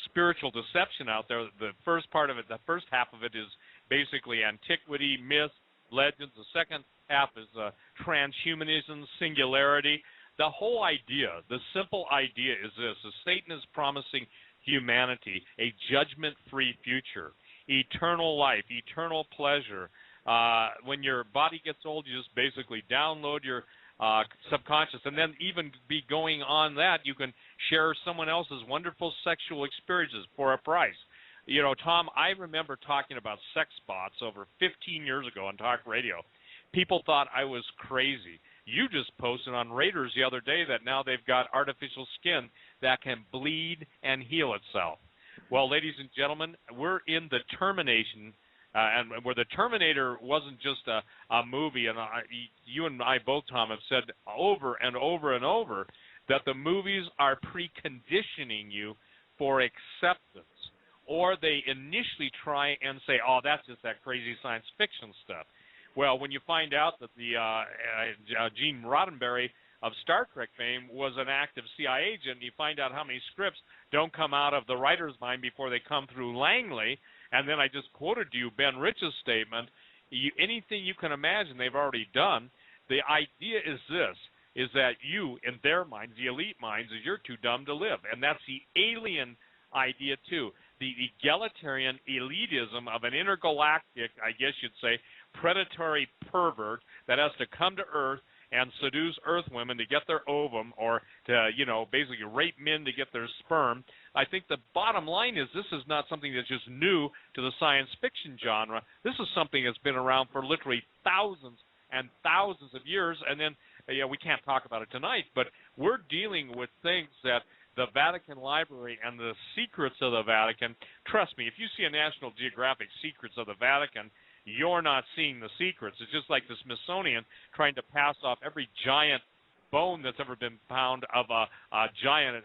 spiritual deception out there. The first part of it, the first half of it, is basically antiquity, myth, legends. The second half is transhumanism, singularity. The whole idea, the simple idea is this: is Satan is promising humanity a judgment-free future, eternal life, eternal pleasure. When your body gets old, you just basically download your subconscious, and then even be going on that, you can share someone else's wonderful sexual experiences for a price. Tom, I remember talking about sex bots over 15 years ago on talk radio. People thought I was crazy. You just posted on Raiders the other day that now they've got artificial skin that can bleed and heal itself. Well, ladies and gentlemen, we're in the termination, and where the Terminator wasn't just a movie, and you and I both, Tom, have said over and over and over that the movies are preconditioning you for acceptance, or they initially try and say, oh, that's just that crazy science fiction stuff. Well, when you find out that the Gene Roddenberry of Star Trek fame was an active CIA agent, you find out how many scripts don't come out of the writer's mind before they come through Langley. And then I just quoted to you Ben Rich's statement. Anything you can imagine they've already done. The idea is this, is that you, in their minds, the elite minds, is you're too dumb to live. And that's the alien idea, too. The egalitarian elitism of an intergalactic, I guess you'd say, predatory pervert that has to come to Earth and seduce Earth women to get their ovum, or to, basically rape men to get their sperm. I think the bottom line is this is not something that's just new to the science fiction genre. This is something that's been around for literally thousands and thousands of years, and then, we can't talk about it tonight, but we're dealing with things that the Vatican Library and the secrets of the Vatican, trust me, if you see a National Geographic Secrets of the Vatican, you're not seeing the secrets. It's just like the Smithsonian trying to pass off every giant bone that's ever been found of a giant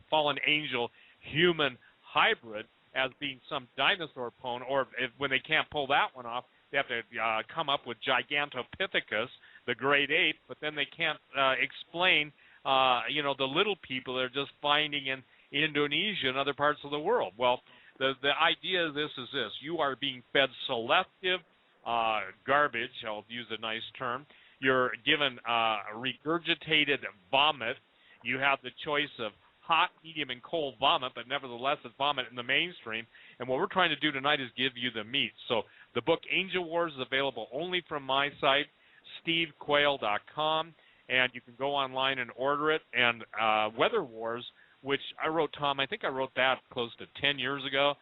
fallen angel human hybrid as being some dinosaur bone, or when they can't pull that one off, they have to come up with Gigantopithecus, the great ape, but then they can't explain, the little people they're just finding in Indonesia and other parts of the world. Well, the idea of this is this. You are being fed selective garbage, I'll use a nice term. You're given regurgitated vomit. You have the choice of hot, medium, and cold vomit, but nevertheless it's vomit in the mainstream. And what we're trying to do tonight is give you the meat. So the book Angel Wars is available only from my site, stevequayle.com, and you can go online and order it. And Weather Wars, which I wrote, Tom, I think I wrote that close to 10 years ago.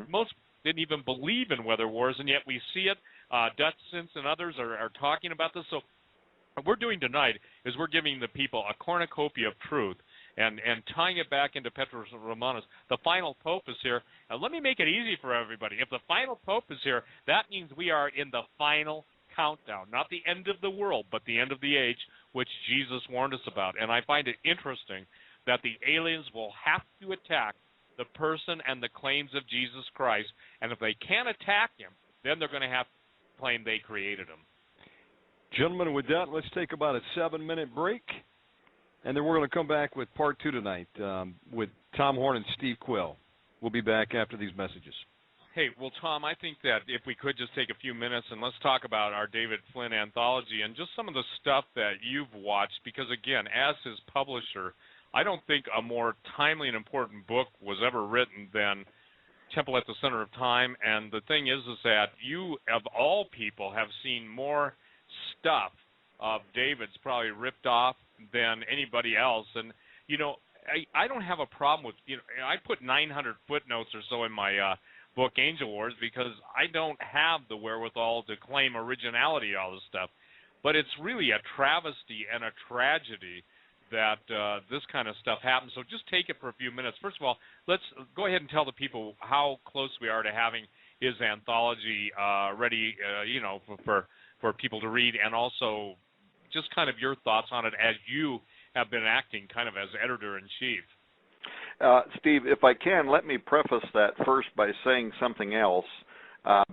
Most didn't even believe in Weather Wars, and yet we see it. Dutch Sense and others are talking about this. So what we're doing tonight is we're giving the people a cornucopia of truth and tying it back into Petrus Romanus. The final pope is here. Now, let me make it easy for everybody. If the final pope is here, that means we are in the final countdown, not the end of the world, but the end of the age, which Jesus warned us about. And I find it interesting that the aliens will have to attack the person and the claims of Jesus Christ. And if they can't attack him, then they're going to have to claim they created him. Gentlemen, with that, let's take about a 7-minute break, and then we're going to come back with part 2 tonight with Tom Horn and Steve Quayle. We'll be back after these messages. Hey, well, Tom, I think that if we could just take a few minutes and let's talk about our David Flynn anthology and just some of the stuff that you've watched, because, again, as his publisher, I don't think a more timely and important book was ever written than Temple at the Center of Time. And the thing is that you, of all people, have seen more stuff of David's probably ripped off than anybody else. And, I don't have a problem with, I put 900 footnotes or so in my book Angel Wars because I don't have the wherewithal to claim originality, all this stuff. But it's really a travesty and a tragedy that this kind of stuff happens. So just take it for a few minutes. First of all, let's go ahead and tell the people how close we are to having his anthology ready, for people to read, and also just kind of your thoughts on it as you have been acting kind of as editor-in-chief. Steve, if I can, let me preface that first by saying something else,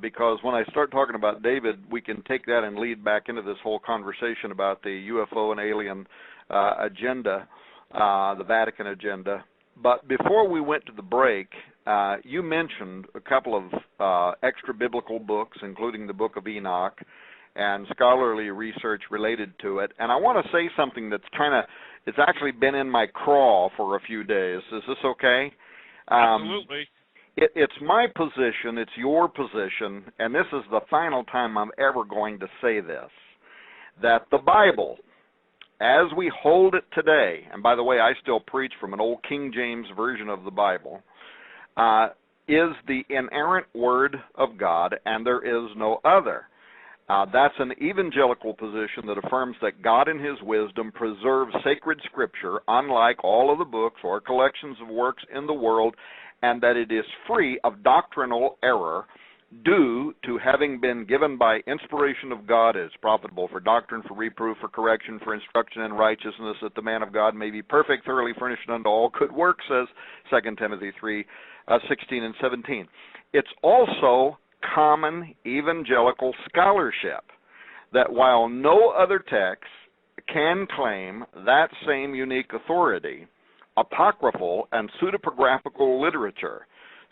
because when I start talking about David, we can take that and lead back into this whole conversation about the UFO and alien agenda, the Vatican agenda. But before we went to the break, you mentioned a couple of extra-biblical books, including the Book of Enoch, and scholarly research related to it. And I want to say something that's it's actually been in my craw for a few days. Is this okay? Absolutely. It's my position, it's your position, and this is the final time I'm ever going to say this, that the Bible, as we hold it today, and by the way, I still preach from an old King James version of the Bible, is the inerrant Word of God, and there is no other. That's an evangelical position that affirms that God in his wisdom preserves sacred scripture, unlike all of the books or collections of works in the world, and that it is free of doctrinal error, due to having been given by inspiration of God, is profitable for doctrine, for reproof, for correction, for instruction in righteousness, that the man of God may be perfect, thoroughly furnished unto all good works, says 2 Timothy 3:16 and 17. It's also common evangelical scholarship that while no other text can claim that same unique authority, apocryphal and pseudepigraphical literature,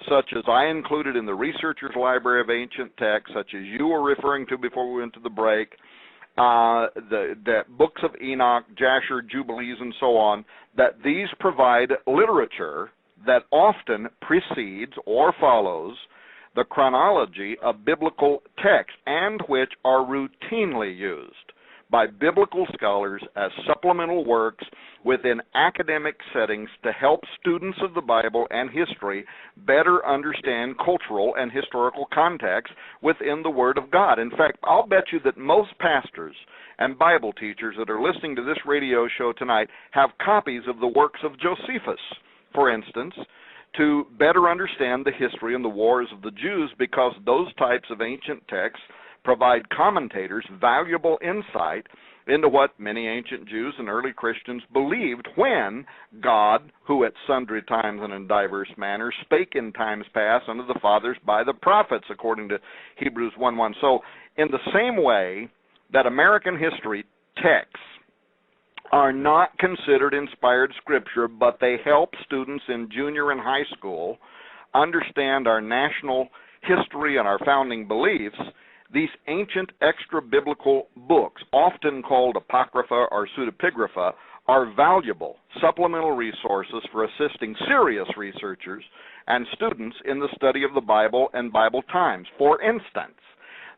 such as I included in the Researcher's Library of Ancient Texts, such as you were referring to before we went to the break, the books of Enoch, Jasher, Jubilees, and so on, that these provide literature that often precedes or follows the chronology of biblical texts, and which are routinely used by biblical scholars as supplemental works within academic settings to help students of the Bible and history better understand cultural and historical context within the Word of God. In fact, I'll bet you that most pastors and Bible teachers that are listening to this radio show tonight have copies of the works of Josephus, for instance. to better understand the history and the wars of the Jews, because those types of ancient texts provide commentators valuable insight into what many ancient Jews and early Christians believed when God, who at sundry times and in diverse manners spake in times past unto the fathers by the prophets, according to Hebrews 1:1. So in the same way that American history texts are not considered inspired scripture, but they help students in junior and high school understand our national history and our founding beliefs, these ancient extra-biblical books, often called apocrypha or pseudepigrapha, are valuable supplemental resources for assisting serious researchers and students in the study of the Bible and Bible times. For instance,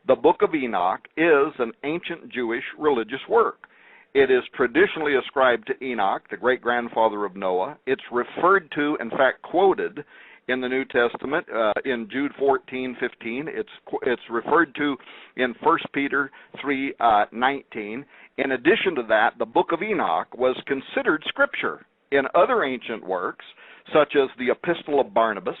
the Book of Enoch is an ancient Jewish religious work. It is traditionally ascribed to Enoch, the great-grandfather of Noah. It's referred to, in fact, quoted in the New Testament in Jude 14:15. It's referred to in 1 Peter 3:19. In addition to that, the Book of Enoch was considered scripture in other ancient works, such as the Epistle of Barnabas.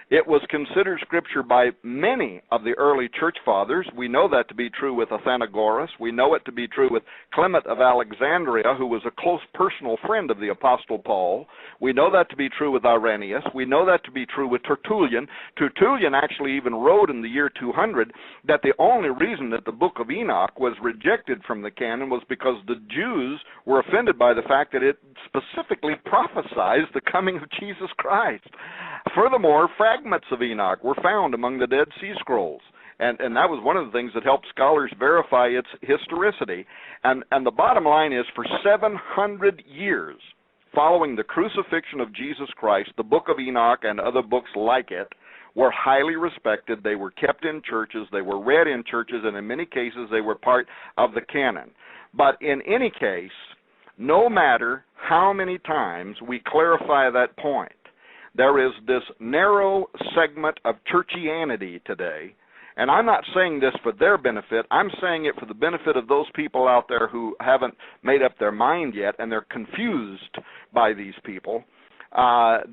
It was considered scripture by many of the early church fathers. We know that to be true with Athenagoras. We know it to be true with Clement of Alexandria, who was a close personal friend of the Apostle Paul. We know that to be true with Irenaeus. We know that to be true with Tertullian. Tertullian actually even wrote in the year 200 that the only reason that the Book of Enoch was rejected from the canon was because the Jews were offended by the fact that it specifically prophesied the coming of Jesus Christ. Furthermore, fragments of Enoch were found among the Dead Sea Scrolls, and that was one of the things that helped scholars verify its historicity. And the bottom line is, for 700 years following the crucifixion of Jesus Christ, the Book of Enoch and other books like it were highly respected. They were kept in churches, they were read in churches, and in many cases they were part of the canon. But in any case, no matter how many times we clarify that point, there is this narrow segment of churchianity today, and I'm not saying this for their benefit. I'm saying it for the benefit of those people out there who haven't made up their mind yet, and they're confused by these people.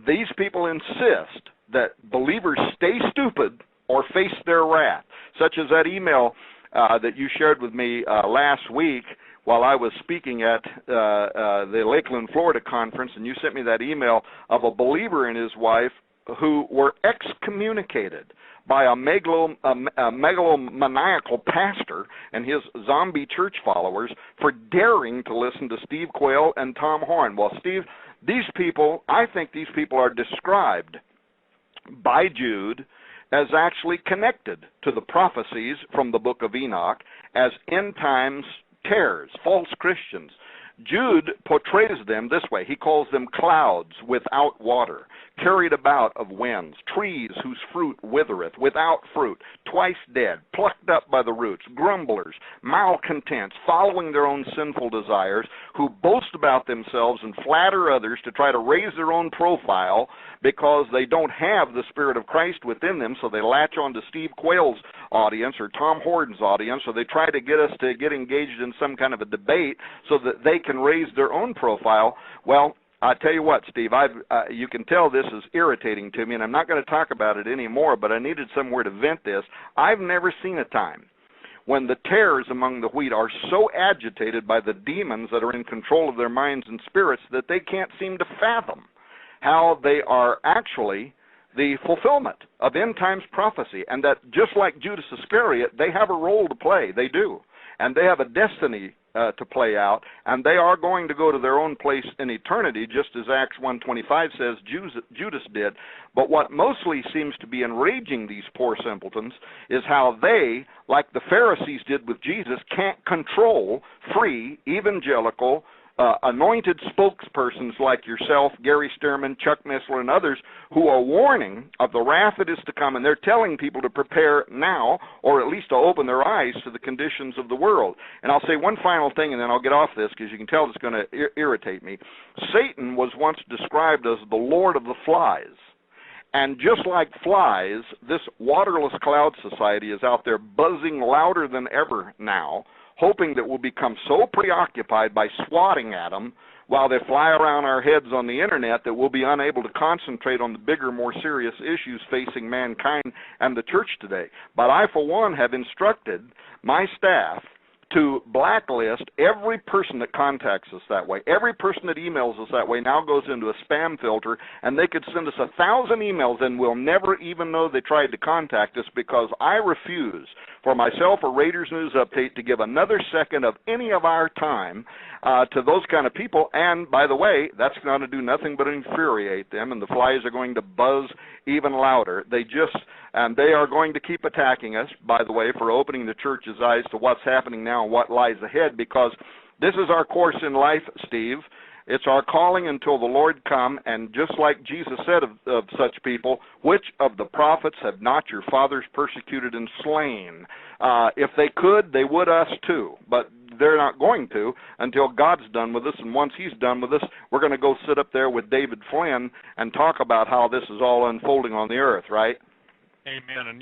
These people insist that believers stay stupid or face their wrath, such as that email that you shared with me last week while I was speaking at the Lakeland, Florida conference, and you sent me that email of a believer and his wife who were excommunicated by a megalomaniacal pastor and his zombie church followers for daring to listen to Steve Quayle and Tom Horn. Well, Steve, these people, I think these people are described by Jude as actually connected to the prophecies from the Book of Enoch as end times tares, false Christians. Jude portrays them this way. He calls them clouds without water, carried about of winds, trees whose fruit withereth, without fruit, twice dead, plucked up by the roots, grumblers, malcontents, following their own sinful desires, who boast about themselves and flatter others to try to raise their own profile because they don't have the Spirit of Christ within them, so they latch on to Steve Quayle's audience or Tom Horton's audience, so they try to get us to get engaged in some kind of a debate so that they can raise their own profile. Well, I tell you what, Steve, you can tell this is irritating to me, and I'm not going to talk about it anymore, but I needed somewhere to vent this. I've never seen a time when the tares among the wheat are so agitated by the demons that are in control of their minds and spirits that they can't seem to fathom how they are actually the fulfillment of end times prophecy, and that just like Judas Iscariot, they have a role to play. They do. And they have a destiny to play out, and they are going to go to their own place in eternity, just as Acts 1:25 says Judas did. But what mostly seems to be enraging these poor simpletons is how they, like the Pharisees did with Jesus, can't control free, evangelical, anointed spokespersons like yourself, Gary Stearman, Chuck Missler, and others who are warning of the wrath that is to come, and they're telling people to prepare now, or at least to open their eyes to the conditions of the world. And I'll say one final thing, and then I'll get off this, because you can tell it's going to irritate me. Satan was once described as the Lord of the Flies. And just like flies, this waterless cloud society is out there buzzing louder than ever now, hoping that we'll become so preoccupied by swatting at them while they fly around our heads on the internet, that we'll be unable to concentrate on the bigger, more serious issues facing mankind and the church today. But I, for one, have instructed my staff to blacklist every person that contacts us that way. Every person that emails us that way now goes into a spam filter, and they could send us 1,000 emails and we'll never even know they tried to contact us, because I refuse for myself or Raiders News Update to give another second of any of our time to those kind of people. And by the way, that's going to do nothing but infuriate them, and the flies are going to buzz even louder. And they are going to keep attacking us, by the way, for opening the church's eyes to what's happening now and what lies ahead, because this is our course in life, Steve. It's our calling until the Lord come, and just like Jesus said of such people, which of the prophets have not your fathers persecuted and slain? If they could, they would us too, but they're not going to until God's done with us, and once he's done with us, we're going to go sit up there with David Flynn and talk about how this is all unfolding on the earth, right? Amen. And,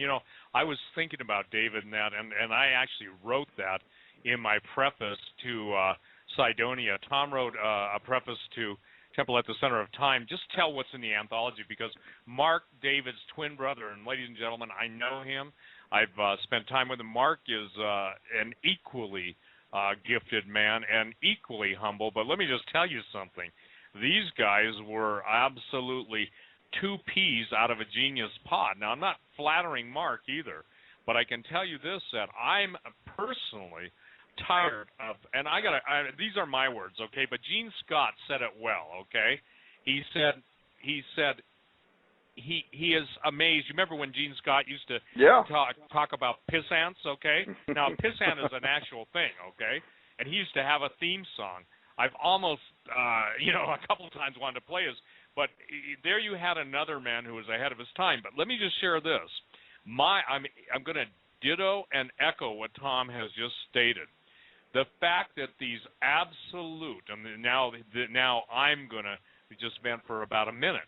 I was thinking about David and that, and I actually wrote that in my preface to Sidonia. Tom wrote a preface to Temple at the Center of Time. Just tell what's in the anthology, because Mark, David's twin brother, and ladies and gentlemen, I know him. I've spent time with him. Mark is an equally gifted man and equally humble, but let me just tell you something. These guys were absolutely two peas out of a genius pod. Now, I'm not flattering Mark either, but I can tell you this, that I'm personally tired of, and these are my words, okay, but Gene Scott said it well, okay? He said he is amazed. You remember when Gene Scott used to talk about pissants, okay? Now, pissant is an actual thing, okay? And he used to have a theme song. I've almost, a couple of times wanted to play his, but there you had another man who was ahead of his time. But let me just share this. I'm going to ditto and echo what Tom has just stated. The fact that these absolute, and now I'm going to just vent for about a minute.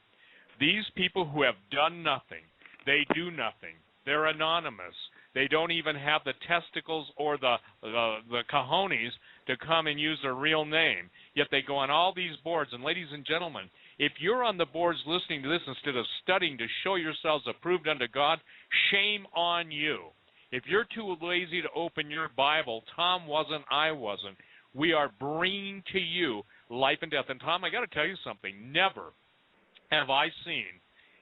These people who have done nothing, they do nothing. They're anonymous. They don't even have the testicles or the cojones to come and use their real name. Yet they go on all these boards. And ladies and gentlemen, if you're on the boards listening to this instead of studying to show yourselves approved unto God, shame on you. If you're too lazy to open your Bible, Tom wasn't, I wasn't. We are bringing to you life and death. And Tom, I got to tell you something. Never have I seen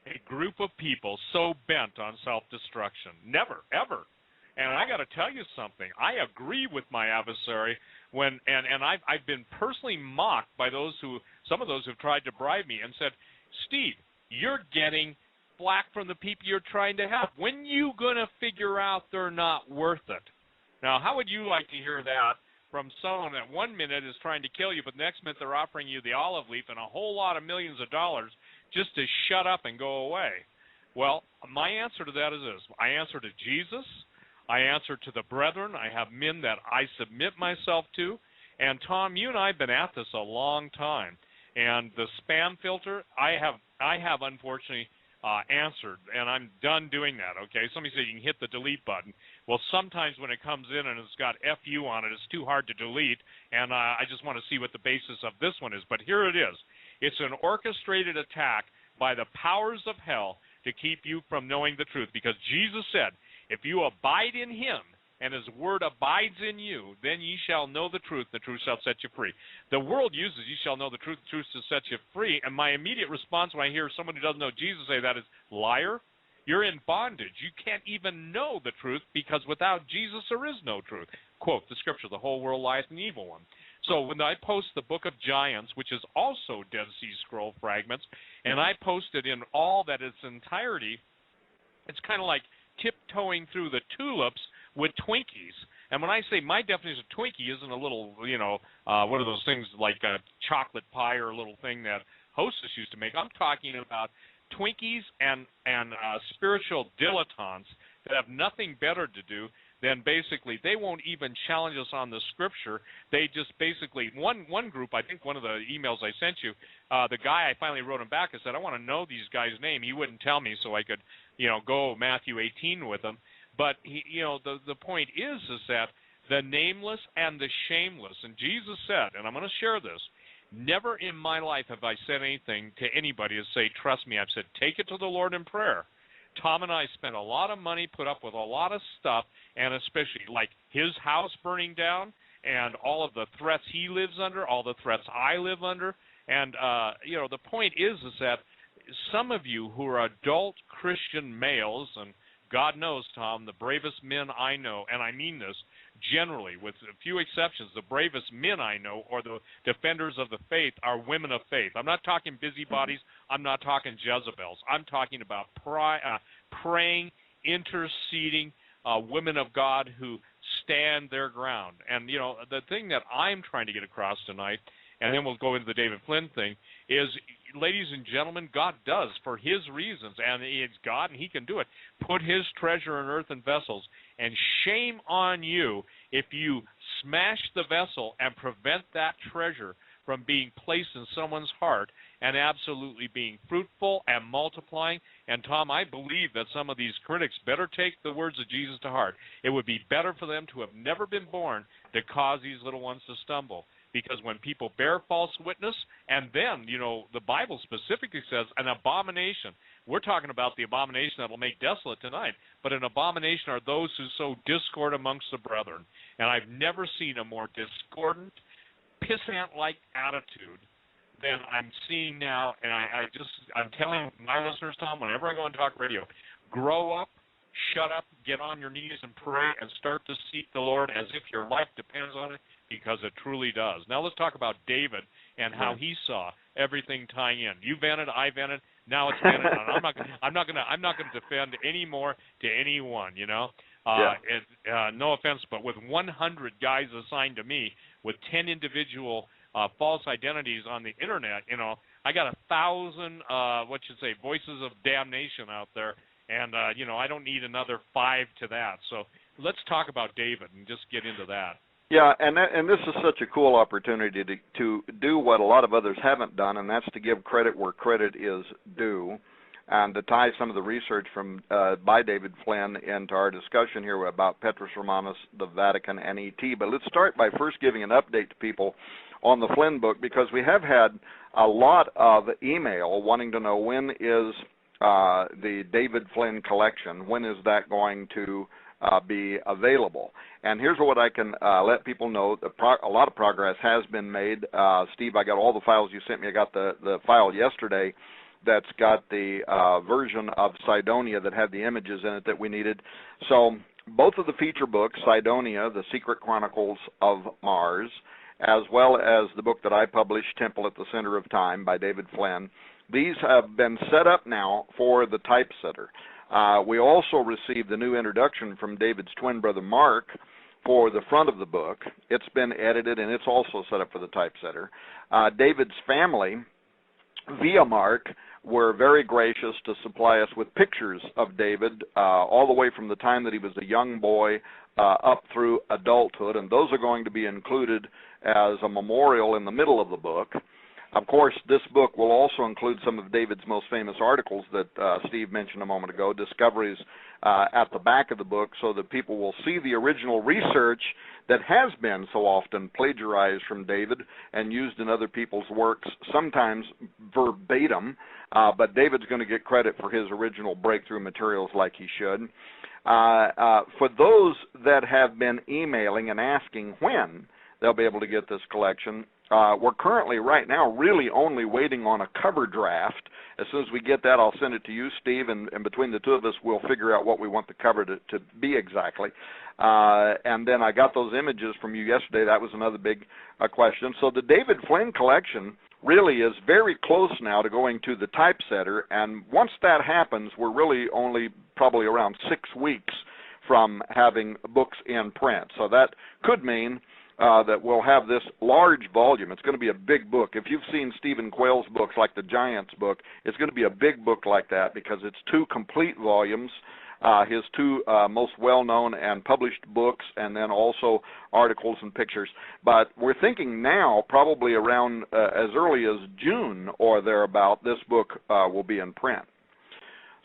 a group of people so bent on self-destruction. Never, ever. And I got to tell you something. I agree with my adversary and I've been personally mocked by some of those who've tried to bribe me and said, Steve, you're getting flack from the people you're trying to help. When you going to figure out they're not worth it? Now, how would you like to hear that from someone that 1 minute is trying to kill you, but the next minute they're offering you the olive leaf and a whole lot of millions of dollars just to shut up and go away? Well, my answer to that is this. I answer to Jesus. I answer to the brethren. I have men that I submit myself to. And, Tom, you and I have been at this a long time. And the spam filter, I have unfortunately answered, and I'm done doing that, okay? Somebody said you can hit the delete button. Well, sometimes when it comes in and it's got FU on it, it's too hard to delete, and I just want to see what the basis of this one is. But here it is. It's an orchestrated attack by the powers of hell to keep you from knowing the truth, because Jesus said, if you abide in him and his word abides in you, then ye shall know the truth shall set you free. The world uses ye shall know the truth shall set you free, and my immediate response when I hear someone who doesn't know Jesus say that is, liar, you're in bondage. You can't even know the truth, because without Jesus there is no truth. Quote the scripture, the whole world lieth in the evil one. So when I post the Book of Giants, which is also Dead Sea Scroll fragments, and I post it in all that its entirety, it's kind of like tiptoeing through the tulips with Twinkies. And when I say my definition of Twinkie isn't a little, one of those things like a chocolate pie or a little thing that hostess used to make. I'm talking about Twinkies and spiritual dilettantes that have nothing better to do than basically they won't even challenge us on the scripture. They just basically, one group, I think one of the emails I sent you, the guy, I finally wrote him back and said, I want to know these guys' name. He wouldn't tell me so I could, go Matthew 18 with them. But, the point is that the nameless and the shameless, and Jesus said, and I'm going to share this, Never in my life have I said anything to anybody to say, trust me. I've said, take it to the Lord in prayer. Tom and I spent a lot of money, put up with a lot of stuff, and especially like his house burning down and all of the threats he lives under, all the threats I live under. And, you know, the point is that some of you who are adult Christian males, and God knows, Tom, the bravest men I know, and I mean this generally, with a few exceptions, the bravest men I know, or the defenders of the faith, are women of faith. I'm not talking busybodies. I'm not talking Jezebels. I'm talking about praying, interceding women of God who stand their ground. And, you know, the thing that I'm trying to get across tonight, and then we'll go into the David Flynn thing, is, ladies and gentlemen, God does, for his reasons, and it's God and he can do it, put his treasure in earthen vessels. And shame on you if you smash the vessel and prevent that treasure from being placed in someone's heart and absolutely being fruitful and multiplying. And, Tom, I believe that some of these critics better take the words of Jesus to heart. It would be better for them to have never been born to cause these little ones to stumble. Because when people bear false witness, and then, you know, the Bible specifically says an abomination. We're talking about the abomination that will make desolate tonight. But an abomination are those who sow discord amongst the brethren. And I've never seen a more discordant, pissant-like attitude than I'm seeing now. And I'm telling my listeners, Tom, whenever I go and talk radio, grow up, shut up, get on your knees and pray, and start to seek the Lord as if your life depends on it, because it truly does. Now let's talk about David and how he saw everything tying in. You vented, I vented, now it's vented. I'm not gonna defend any more to anyone. You know, no offense, but with 100 guys assigned to me with 10 individual false identities on the internet, you know, I got 1,000 voices of damnation out there, and you know, I don't need another 5 to that. So let's talk about David and just get into that. Yeah, and this is such a cool opportunity to do what a lot of others haven't done, and that's to give credit where credit is due, and to tie some of the research from by David Flynn into our discussion here about Petrus Romanus, the Vatican, and ET. But let's start by first giving an update to people on the Flynn book, because we have had a lot of email wanting to know when is the David Flynn collection, when is that going to be available. And here's what I can let people know. A lot of progress has been made. Steve, I got all the files you sent me. I got the file yesterday that's got the version of Cydonia that had the images in it that we needed. So both of the feature books, Cydonia, The Secret Chronicles of Mars, as well as the book that I published, Temple at the Center of Time by David Flynn, these have been set up now for the typesetter. We also received the new introduction from David's twin brother Mark for the front of the book. It's been edited, and it's also set up for the typesetter. David's family, via Mark, were very gracious to supply us with pictures of David all the way from the time that he was a young boy up through adulthood, and those are going to be included as a memorial in the middle of the book. Of course, this book will also include some of David's most famous articles that Steve mentioned a moment ago, discoveries at the back of the book, so that people will see the original research that has been so often plagiarized from David and used in other people's works, sometimes verbatim, but David's going to get credit for his original breakthrough materials like he should. For those that have been emailing and asking when they'll be able to get this collection, we're currently right now really only waiting on a cover draft. As soon as we get that, I'll send it to you, Steve, and between the two of us, we'll figure out what we want the cover to be exactly. And then I got those images from you yesterday. That was another big question. So the David Flynn collection really is very close now to going to the typesetter, and once that happens, we're really only probably around 6 weeks from having books in print. So that could mean that we'll have this large volume. It's going to be a big book. If you've seen Stephen Quayle's books, like the Giants book, it's going to be a big book like that because it's 2 complete volumes, his 2 most well-known and published books, and then also articles and pictures. But we're thinking now, probably around as early as June or thereabout, this book will be in print.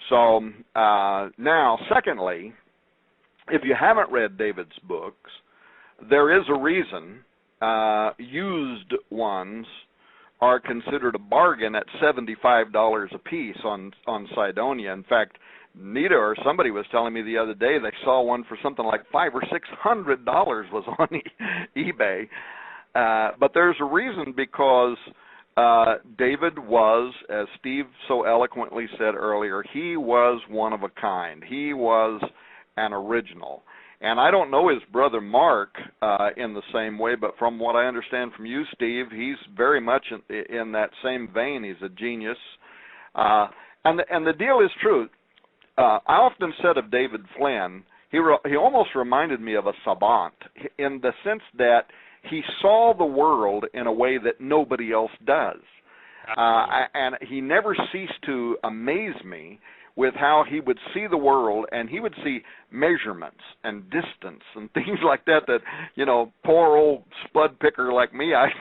So now, secondly, if you haven't read David's books, there is a reason used ones are considered a bargain at $75 a piece on Cydonia. In fact, Nita or somebody was telling me the other day they saw one for something like $500 or $600 was on eBay. But there's a reason, because David was, as Steve so eloquently said earlier, he was one of a kind. He was an original. And I don't know his brother Mark in the same way, but from what I understand from you, Steve, he's very much in that same vein. He's a genius. And the deal is true. I often said of David Flynn, he almost reminded me of a savant in the sense that he saw the world in a way that nobody else does. And he never ceased to amaze me with how he would see the world, and he would see measurements and distance and things like that, poor old spud picker like me, I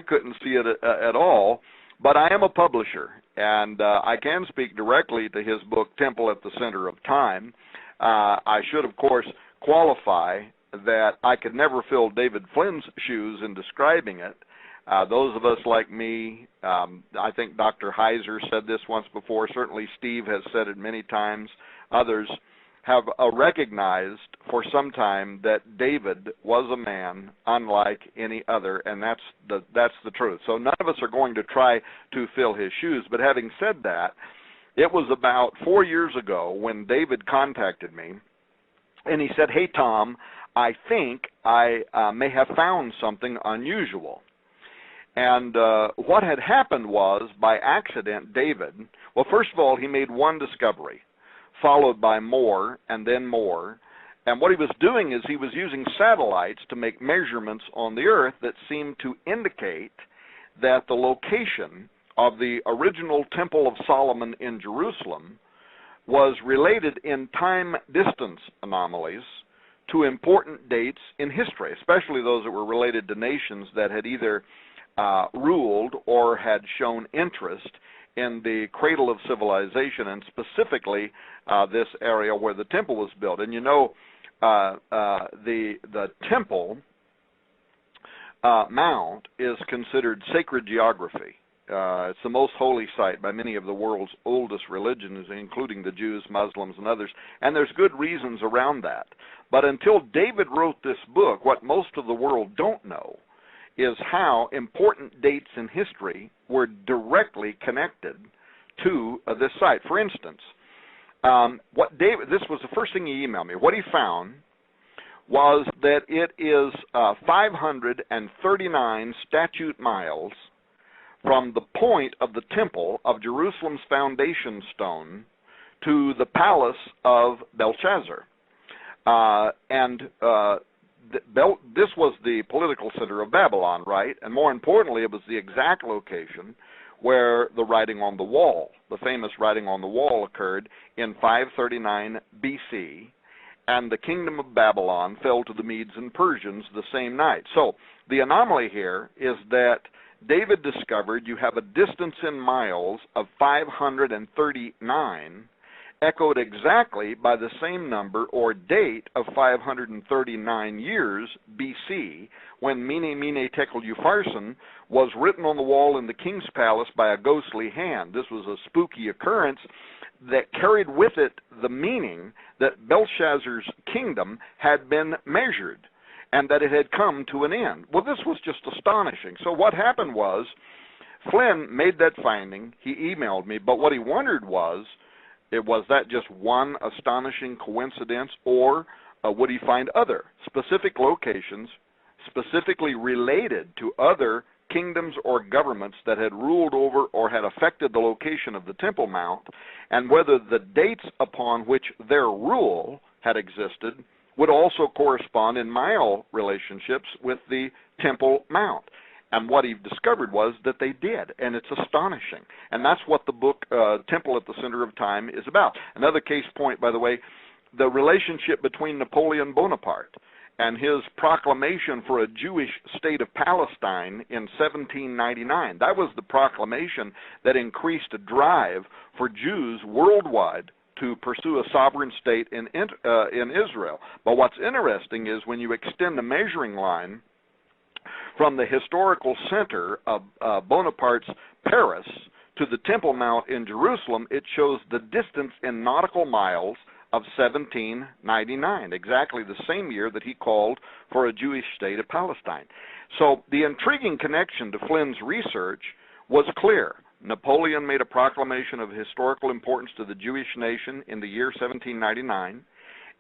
couldn't see it at all. But I am a publisher, and I can speak directly to his book, Temple at the Center of Time. I should, of course, qualify that I could never fill David Flynn's shoes in describing it. Those of us like me, I think Dr. Heiser said this once before, certainly Steve has said it many times, others have recognized for some time that David was a man unlike any other, and that's the truth. So none of us are going to try to fill his shoes, but having said that, it was about 4 years ago when David contacted me, and he said, "Hey, Tom, I think I may have found something unusual." And what had happened was, by accident, David, well, first of all, he made one discovery, followed by more, and then more. And what he was doing is he was using satellites to make measurements on the Earth that seemed to indicate that the location of the original Temple of Solomon in Jerusalem was related in time-distance anomalies to important dates in history, especially those that were related to nations that had either ruled or had shown interest in the cradle of civilization, and specifically this area where the temple was built. And the temple mount is considered sacred geography. It's the most holy site by many of the world's oldest religions, including the Jews, Muslims, and others. And there's good reasons around that. But until David wrote this book, what most of the world don't know is how important dates in history were directly connected to this site. For instance, this was the first thing he emailed me. What he found was that it is 539 statute miles from the point of the temple of Jerusalem's foundation stone to the palace of Belshazzar. This was the political center of Babylon, right? And more importantly, it was the exact location where the writing on the wall, the famous writing on the wall, occurred in 539 BC, and the kingdom of Babylon fell to the Medes and Persians the same night. So the anomaly here is that David discovered you have a distance in miles of 539, echoed exactly by the same number or date of 539 years BC, when Mene Mene Tekel Upharsin was written on the wall in the king's palace by a ghostly hand. This was a spooky occurrence that carried with it the meaning that Belshazzar's kingdom had been measured and that it had come to an end. Well, this was just astonishing. So what happened was, Flynn made that finding, he emailed me, but what he wondered was that just one astonishing coincidence, or would he find other specific locations specifically related to other kingdoms or governments that had ruled over or had affected the location of the Temple Mount, and whether the dates upon which their rule had existed would also correspond in mile relationships with the Temple Mount. And what he discovered was that they did, and it's astonishing. And that's what the book Temple at the Center of Time is about. Another case point, by the way, the relationship between Napoleon Bonaparte and his proclamation for a Jewish state of Palestine in 1799. That was the proclamation that increased a drive for Jews worldwide to pursue a sovereign state in Israel. But what's interesting is when you extend the measuring line from the historical center of Bonaparte's Paris to the Temple Mount in Jerusalem, it shows the distance in nautical miles of 1799, exactly the same year that he called for a Jewish state of Palestine. So the intriguing connection to Flynn's research was clear. Napoleon made a proclamation of historical importance to the Jewish nation in the year 1799,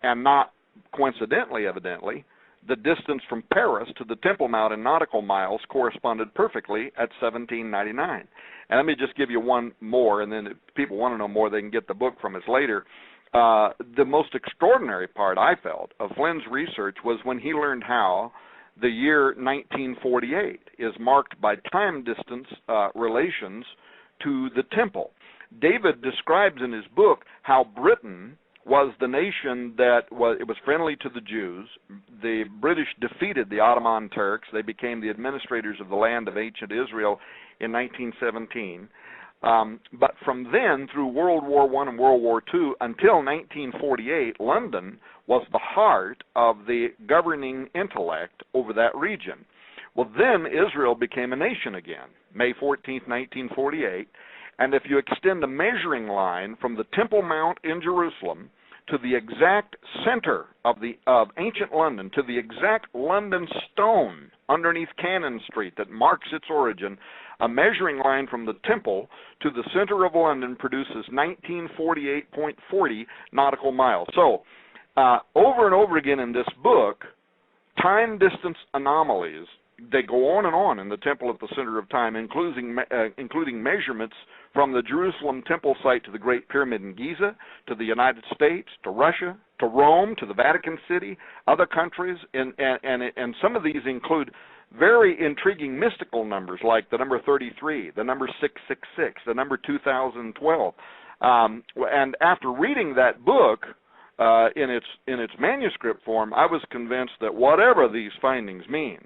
and not coincidentally, evidently, the distance from Paris to the Temple Mount in nautical miles corresponded perfectly at 1799. And let me just give you one more, and then if people want to know more, they can get the book from us later. The most extraordinary part, I felt, of Flynn's research was when he learned how the year 1948 is marked by time-distance relations to the temple. David describes in his book how Britain was the nation that was friendly to the Jews. The British defeated the Ottoman Turks. They became the administrators of the land of ancient Israel in 1917. But from then, through World War I and World War II, until 1948, London was the heart of the governing intellect over that region. Well, then Israel became a nation again, May 14th, 1948, and if you extend a measuring line from the Temple Mount in Jerusalem to the exact center of ancient London, to the exact London stone underneath Cannon Street that marks its origin, a measuring line from the temple to the center of London produces 1948.40 nautical miles. So, over and over again in this book, time-distance anomalies, they go on and on in the temple at the center of time, including measurements from the Jerusalem temple site to the Great Pyramid in Giza, to the United States, to Russia, to Rome, to the Vatican City, other countries, and some of these include very intriguing mystical numbers like the number 33, the number 666, the number 2012. And after reading that book in its manuscript form, I was convinced that whatever these findings mean,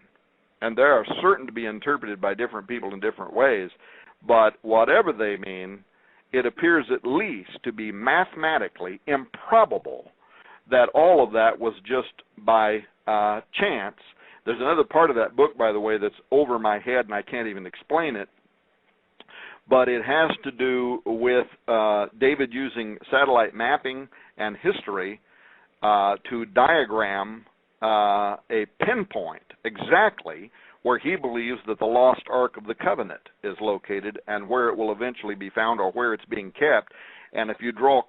and they are certain to be interpreted by different people in different ways, but whatever they mean, it appears at least to be mathematically improbable that all of that was just by chance. There's another part of that book, by the way, that's over my head and I can't even explain it, but it has to do with David using satellite mapping and history to diagram a pinpoint exactly where he believes that the lost Ark of the Covenant is located and where it will eventually be found or where it's being kept. And if you draw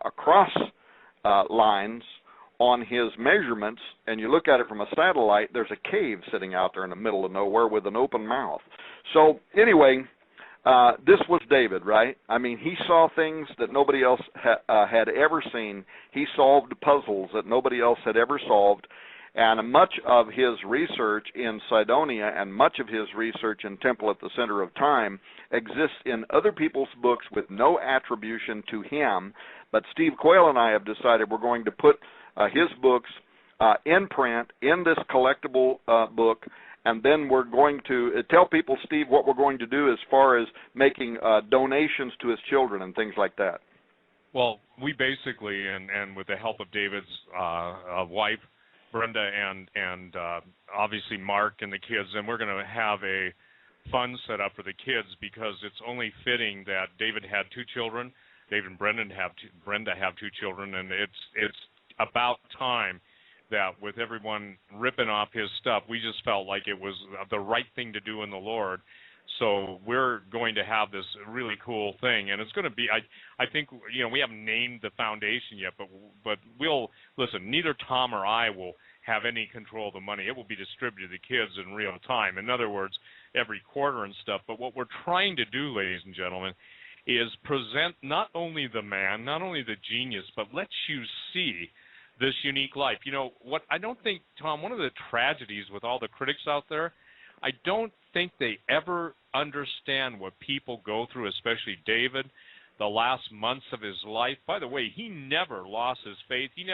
across lines on his measurements and you look at it from a satellite, there's a cave sitting out there in the middle of nowhere with an open mouth. So anyway, this was David, right? I mean, he saw things that nobody else had ever seen. He solved puzzles that nobody else had ever solved. And much of his research in Sidonia and much of his research in Temple at the Center of Time exists in other people's books with no attribution to him. But Steve Quayle and I have decided we're going to put his books in print in this collectible book, and then we're going to tell people, Steve, what we're going to do as far as making donations to his children and things like that. Well, we basically, and with the help of David's wife, Brenda, and obviously Mark and the kids, and we're going to have a fund set up for the kids because it's only fitting that David had two children, David and Brenda have two children, and it's about time that with everyone ripping off his stuff, we just felt like it was the right thing to do in the Lord. So we're going to have this really cool thing, and it's going to be, I think, we haven't named the foundation yet, but we'll, listen, neither Tom or I will have any control of the money. It will be distributed to the kids in real time. In other words, every quarter and stuff. But what we're trying to do, ladies and gentlemen, is present not only the man, not only the genius, but let you see this unique life. What I don't think, Tom, one of the tragedies with all the critics out there, I don't think they ever understand what people go through, especially David, the last months of his life. By the way, he never lost his faith. He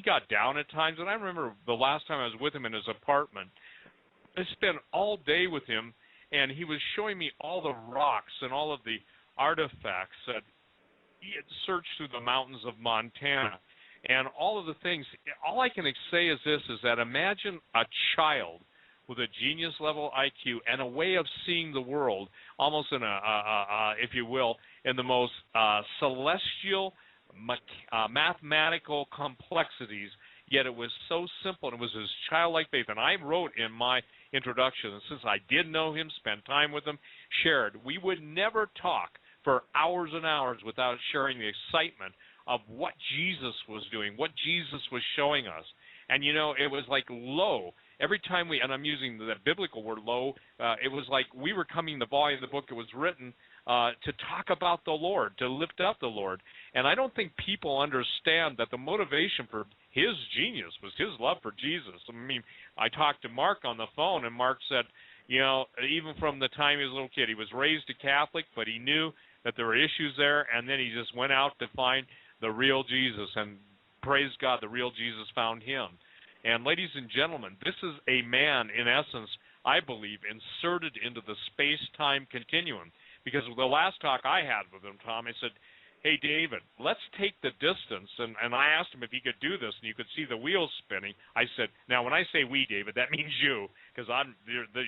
got down at times, and I remember the last time I was with him in his apartment, I spent all day with him, and he was showing me all the rocks and all of the artifacts that he had searched through the mountains of Montana and all of the things. All I can say is this, is that imagine a child with a genius level IQ and a way of seeing the world, almost in if you will, in the most celestial, mathematical complexities. Yet it was so simple, and it was his childlike faith. And I wrote in my introduction, and since I did know him, spent time with him, shared, we would never talk for hours and hours without sharing the excitement of what Jesus was doing, what Jesus was showing us. And, you know, it was like lo. Every time and I'm using the biblical word lo, it was like we were coming, the volume of the book, it was written to talk about the Lord, to lift up the Lord. And I don't think people understand that the motivation for his genius was his love for Jesus. I mean, I talked to Mark on the phone, and Mark said, you know, even from the time he was a little kid, he was raised a Catholic, but he knew that there were issues there, and then he just went out to find the real Jesus, and praise God, the real Jesus found him. And ladies and gentlemen, this is a man, in essence, I believe, inserted into the space-time continuum. Because the last talk I had with him, Tom, I said, hey, David, let's take the distance. And I asked him if he could do this, and you could see the wheels spinning. I said, now, when I say we, David, that means you, because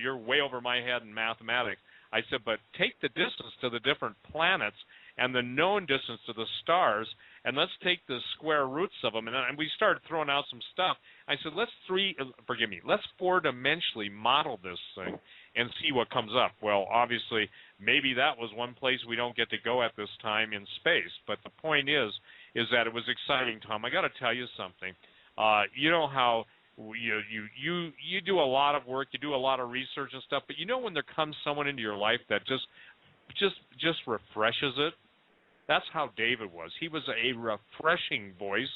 you're way over my head in mathematics. I said, but take the distance to the different planets and the known distance to the stars, and let's take the square roots of them. And we started throwing out some stuff. I said, let's four-dimensionally model this thing and see what comes up. Well, obviously, maybe that was one place we don't get to go at this time in space. But the point is that it was exciting, Tom. I got to tell you something. You know how you do a lot of work, you do a lot of research and stuff, but you know when there comes someone into your life that just refreshes it? That's how David was. He was a refreshing voice,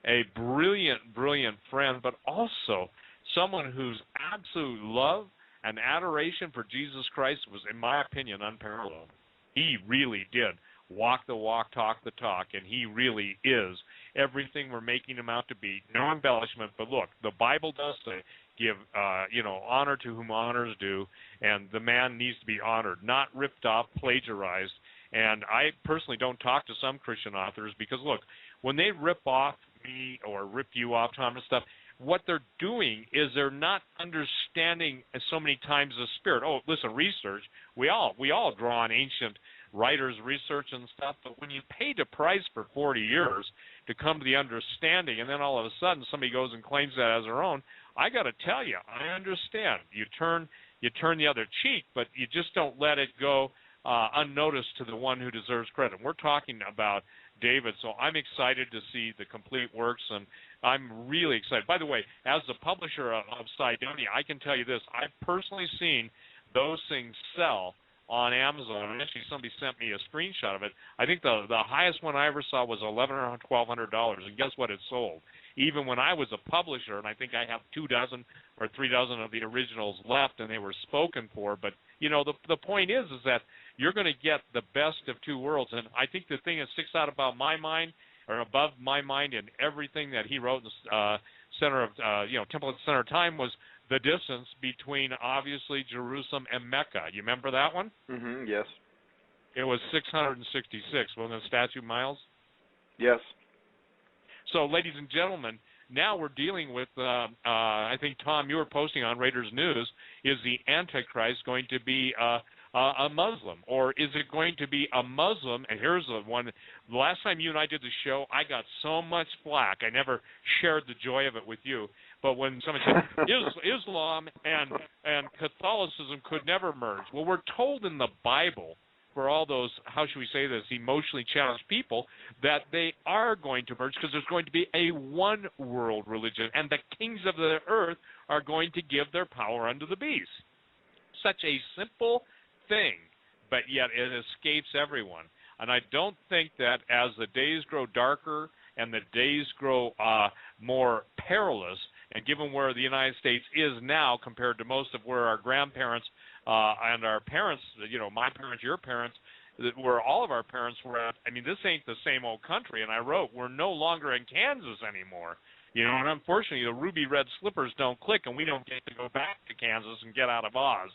a brilliant, brilliant friend, but also someone whose absolute love and adoration for Jesus Christ was, in my opinion, unparalleled. He really did walk the walk, talk the talk, and he really is everything we're making him out to be. No embellishment, but look, the Bible does say, give honor to whom honor is due, and the man needs to be honored, not ripped off, plagiarized. And I personally don't talk to some Christian authors because, look, when they rip off me or rip you off, Tom, and stuff, what they're doing is they're not understanding so many times the Spirit. Oh, listen, research, we all draw on ancient writers' research and stuff, but when you paid a price for 40 years to come to the understanding, and then all of a sudden somebody goes and claims that as their own, I got to tell you, I understand. You turn the other cheek, but you just don't let it go unnoticed to the one who deserves credit. We're talking about David, so I'm excited to see the complete works, and I'm really excited. By the way, as the publisher of Cydonia, I can tell you this. I've personally seen those things sell on Amazon, and actually somebody sent me a screenshot of it. I think the highest one I ever saw was $1,100 or $1,200, and guess what? It sold. Even when I was a publisher, and I think I have 2 dozen or 3 dozen of the originals left, and they were spoken for. But, you know, the point is that you're going to get the best of two worlds. And I think the thing that sticks out about my mind, or above my mind in everything that he wrote in the center of, Temple at the Center of Time, was the distance between, obviously, Jerusalem and Mecca. You remember that one? Mm-hmm, yes. It was 666, wasn't it, statute miles? Yes. So, ladies and gentlemen, now we're dealing with, I think, Tom, you were posting on Raiders News, is the Antichrist going to be a Muslim? Or is it going to be a Muslim? And here's the one. The last time you and I did the show, I got so much flack. I never shared the joy of it with you. But when someone said Islam and Catholicism could never merge. Well, we're told in the Bible, for all those, how should we say this, emotionally challenged people, that they are going to merge because there's going to be a one-world religion, and the kings of the earth are going to give their power unto the beast. Such a simple thing, but yet it escapes everyone. And I don't think that as the days grow darker and the days grow more perilous, and given where the United States is now compared to most of where our grandparents and our parents, my parents, your parents, where all of our parents were at, I mean, this ain't the same old country. And I wrote, we're no longer in Kansas anymore. And unfortunately, the ruby red slippers don't click, and we don't get to go back to Kansas and get out of Oz.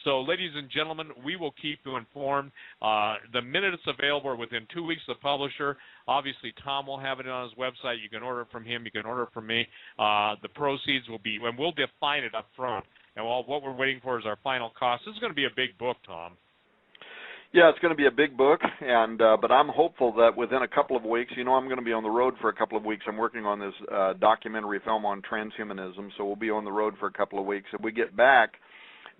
So, ladies and gentlemen, we will keep you informed. The minute it's available, or within 2 weeks, the publisher, obviously Tom will have it on his website. You can order it from him. You can order it from me. The proceeds will be, and we'll define it up front. And what we're waiting for is our final cost. This is going to be a big book, Tom. Yeah, it's going to be a big book, and but I'm hopeful that within a couple of weeks, I'm going to be on the road for a couple of weeks. I'm working on this documentary film on transhumanism, so we'll be on the road for a couple of weeks. If we get back,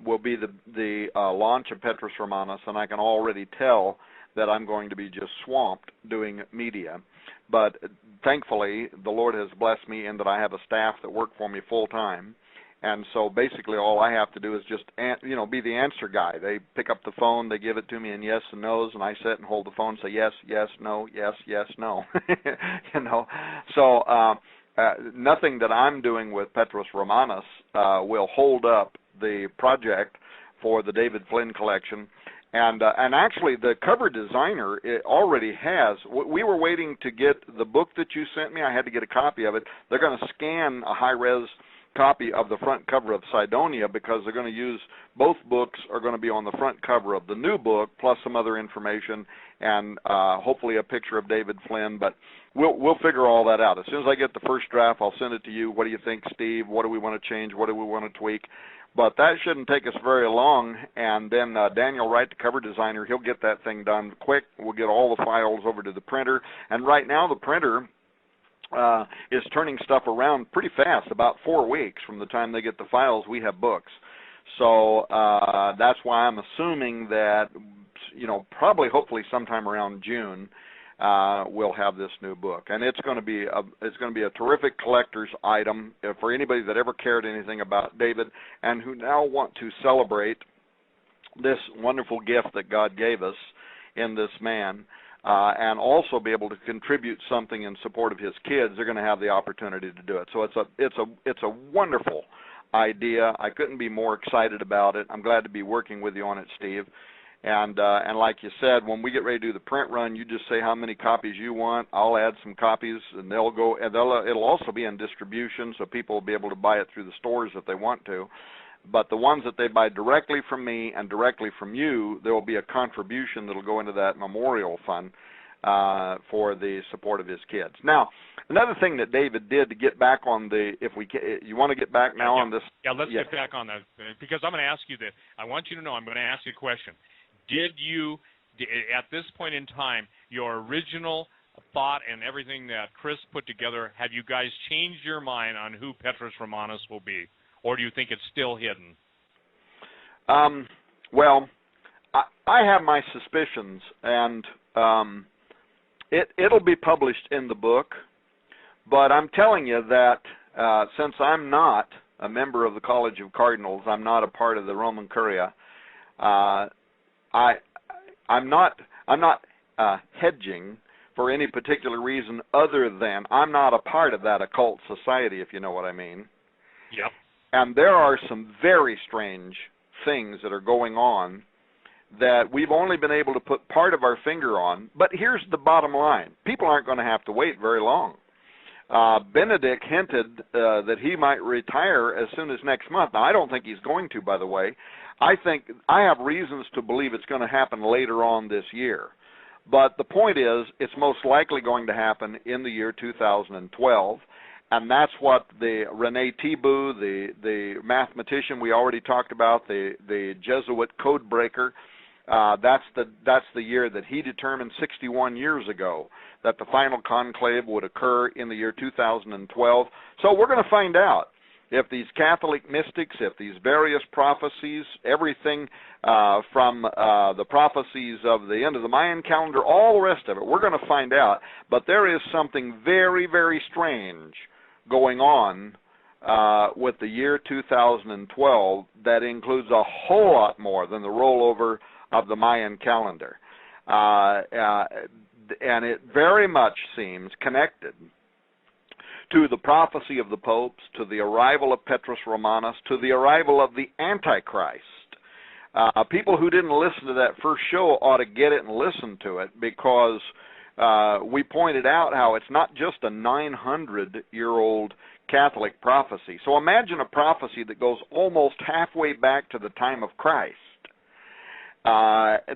will be the launch of Petrus Romanus, and I can already tell that I'm going to be just swamped doing media. But thankfully, the Lord has blessed me in that I have a staff that work for me full time. And so basically all I have to do is just, be the answer guy. They pick up the phone, they give it to me in yes and no's, and I sit and hold the phone and say yes, yes, no, yes, yes, no. So nothing that I'm doing with Petrus Romanus will hold up the project for the David Flynn collection. And actually, the cover designer already has. We were waiting to get the book that you sent me. I had to get a copy of it. They're going to scan a high-res copy of the front cover of Cydonia because they're going to use, both books are going to be on the front cover of the new book, plus some other information, and hopefully a picture of David Flynn. But we'll figure all that out. As soon as I get the first draft, I'll send it to you. What do you think, Steve? What do we want to change? What do we want to tweak? But that shouldn't take us very long, and then Daniel Wright, the cover designer, he'll get that thing done quick. We'll get all the files over to the printer, and right now the printer is turning stuff around pretty fast. About 4 weeks from the time they get the files, we have books. So that's why I'm assuming that, probably hopefully sometime around June, we'll have this new book, and it's going to be a terrific collector's item for anybody that ever cared anything about David and who now want to celebrate this wonderful gift that God gave us in this man, and also be able to contribute something in support of his kids. They're going to have the opportunity to do it. So it's a wonderful idea. I couldn't be more excited about it. I'm glad to be working with you on it, Steve. And like you said, when we get ready to do the print run, you just say how many copies you want. I'll add some copies, and they'll go. And it'll also be in distribution, so people will be able to buy it through the stores if they want to. But the ones that they buy directly from me and directly from you, there will be a contribution that will go into that memorial fund for the support of his kids. Now, another thing that David did to get back on you want to get back now on this? Yeah, let's get back on that, because I'm going to ask you that. I want you to know I'm going to ask you a question. Did you, at this point in time, your original thought and everything that Chris put together, have you guys changed your mind on who Petrus Romanus will be? Or do you think it's still hidden? Well, I have my suspicions, and it'll be published in the book, but I'm telling you that since I'm not a member of the College of Cardinals, I'm not a part of the Roman Curia, I'm not hedging for any particular reason other than I'm not a part of that occult society, if you know what I mean. Yep. And there are some very strange things that are going on that we've only been able to put part of our finger on. But here's the bottom line. People aren't going to have to wait very long. Benedict hinted that he might retire as soon as next month. Now, I don't think he's going to, by the way. I have reasons to believe it's going to happen later on this year. But the point is, it's most likely going to happen in the year 2012. And that's what the Rene Thibault, the mathematician we already talked about, the Jesuit code breaker, that's the year that he determined 61 years ago that the final conclave would occur in the year 2012. So we're going to find out if these Catholic mystics, if these various prophecies, everything from the prophecies of the end of the Mayan calendar, all the rest of it, we're going to find out. But there is something very, very strange going on with the year 2012 that includes a whole lot more than the rollover of the Mayan calendar. And it very much seems connected to the prophecy of the popes, to the arrival of Petrus Romanus, to the arrival of the Antichrist. People who didn't listen to that first show ought to get it and listen to it, because we pointed out how it's not just a 900-year-old Catholic prophecy. So imagine a prophecy that goes almost halfway back to the time of Christ.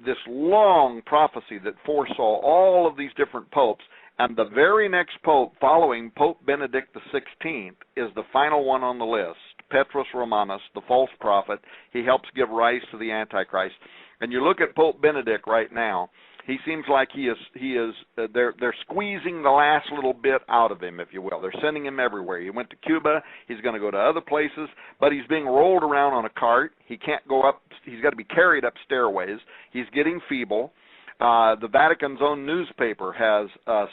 This long prophecy that foresaw all of these different popes, and the very next pope following Pope Benedict XVI is the final one on the list. Petrus Romanus, the false prophet. He helps give rise to the Antichrist. And you look at Pope Benedict right now, he seems like they're squeezing the last little bit out of him, if you will. They're sending him everywhere. He went to Cuba. He's going to go to other places, but he's being rolled around on a cart. He can't go up. He's got to be carried up stairways. He's getting feeble. The Vatican's own newspaper has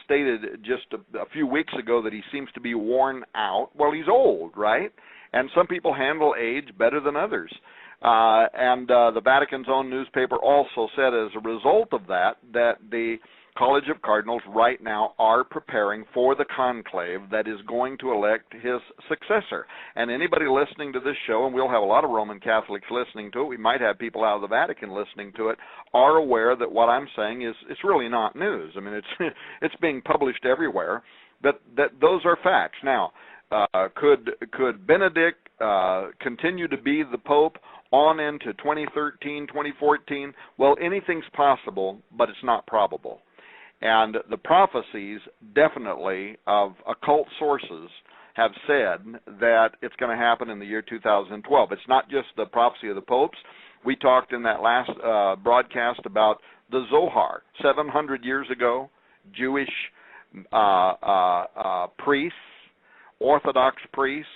stated just a few weeks ago that he seems to be worn out. Well, he's old, right? And some people handle age better than others. And the Vatican's own newspaper also said as a result of that the College of Cardinals right now are preparing for the conclave that is going to elect his successor. And anybody listening to this show, and we'll have a lot of Roman Catholics listening to it, we might have people out of the Vatican listening to it, are aware that what I'm saying is it's really not news. I mean, it's being published everywhere, but those are facts. Now, could Benedict continue to be the Pope on into 2013, 2014? Well, anything's possible, but it's not probable. And the prophecies, definitely, of occult sources have said that it's going to happen in the year 2012. It's not just the prophecy of the popes. We talked in that last broadcast about the Zohar. 700 years ago, Jewish priests, Orthodox priests,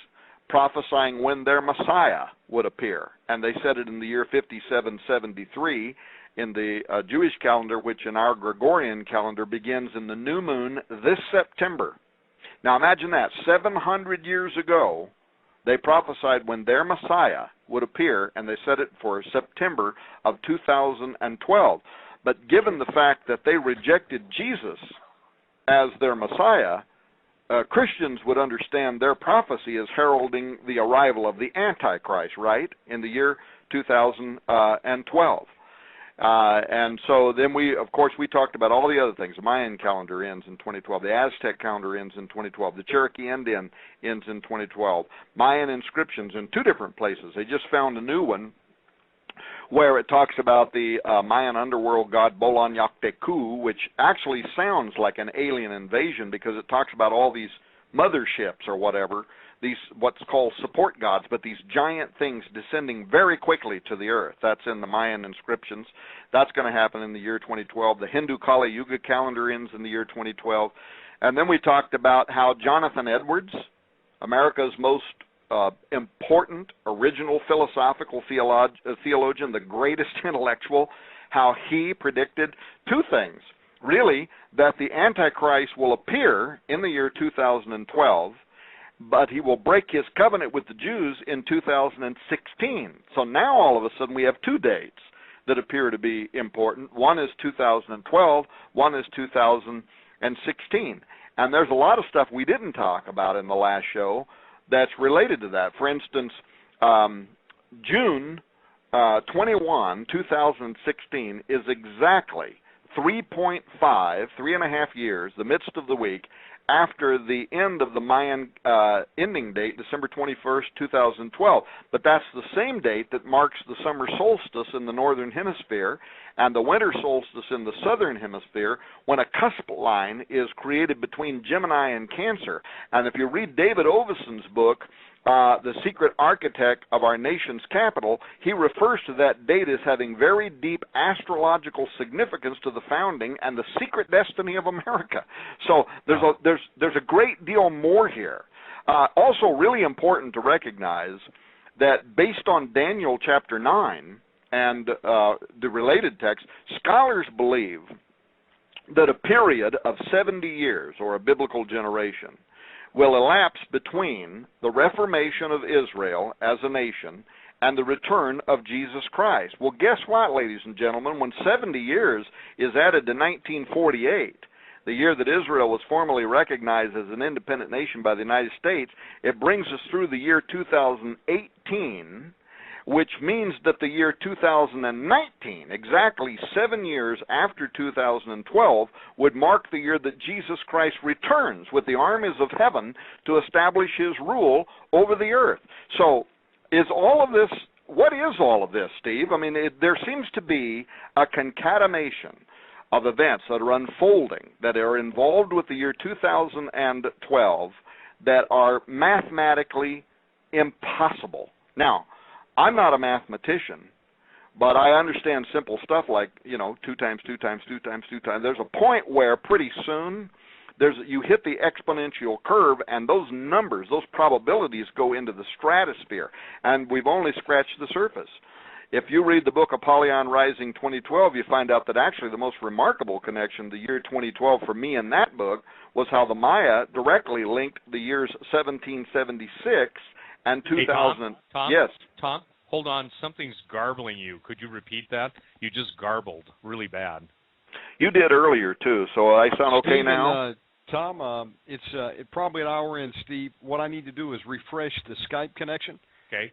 prophesying when their Messiah would appear. And they said it in the year 5773 in the Jewish calendar, which in our Gregorian calendar begins in the new moon this September. Now imagine that. 700 years ago, they prophesied when their Messiah would appear, and they said it for September of 2012. But given the fact that they rejected Jesus as their Messiah, Christians would understand their prophecy as heralding the arrival of the Antichrist, right, in the year 2012. And so then we talked about all the other things. The Mayan calendar ends in 2012. The Aztec calendar ends in 2012. The Cherokee Indian ends in 2012. Mayan inscriptions in two different places. They just found a new one where it talks about the Mayan underworld god Bolan Yakteku, which actually sounds like an alien invasion because it talks about all these motherships or whatever, these what's called support gods, but these giant things descending very quickly to the earth. That's in the Mayan inscriptions. That's going to happen in the year 2012. The Hindu Kali Yuga calendar ends in the year 2012. And then we talked about how Jonathan Edwards, America's most important original philosophical theologian, the greatest intellectual, how he predicted two things. Really, that the Antichrist will appear in the year 2012, but he will break his covenant with the Jews in 2016. So now all of a sudden we have two dates that appear to be important. One is 2012, one is 2016. And there's a lot of stuff we didn't talk about in the last show that's related to that. For instance, June 21, 2016 is exactly 3.5 years, the midst of the week, after the end of the Mayan ending date, December 21st, 2012. But that's the same date that marks the summer solstice in the northern hemisphere and the winter solstice in the southern hemisphere, when a cusp line is created between Gemini and Cancer. And if you read David Oveson's book, The Secret Architect of Our Nation's Capital, he refers to that date as having very deep astrological significance to the founding and the secret destiny of America. So there's a great deal more here. Also really important to recognize that based on Daniel chapter 9 and the related text, scholars believe that a period of 70 years, or a biblical generation, will elapse between the reformation of Israel as a nation and the return of Jesus Christ. Well, guess what, ladies and gentlemen? When 70 years is added to 1948, the year that Israel was formally recognized as an independent nation by the United States, it brings us through the year 2018, which means that the year 2019, exactly 7 years after 2012, would mark the year that Jesus Christ returns with the armies of heaven to establish his rule over the earth. So, what is all of this, Steve? I mean, there seems to be a concatenation of events that are unfolding, that are involved with the year 2012, that are mathematically impossible. Now, I'm not a mathematician, but I understand simple stuff like, 2 times 2 times 2 times 2 times. There's a point where pretty soon you hit the exponential curve, and those numbers, those probabilities go into the stratosphere, and we've only scratched the surface. If you read the book Apollyon Rising 2012, you find out that actually the most remarkable connection, the year 2012 for me in that book, was how the Maya directly linked the years 1776 and 2000. Hey, Tom, yes. Tom, hold on. Something's garbling you. Could you repeat that? You just garbled really bad. You did earlier, too, so I sound okay Steve now? And, Tom, it's probably an hour in, Steve. What I need to do is refresh the Skype connection. Okay.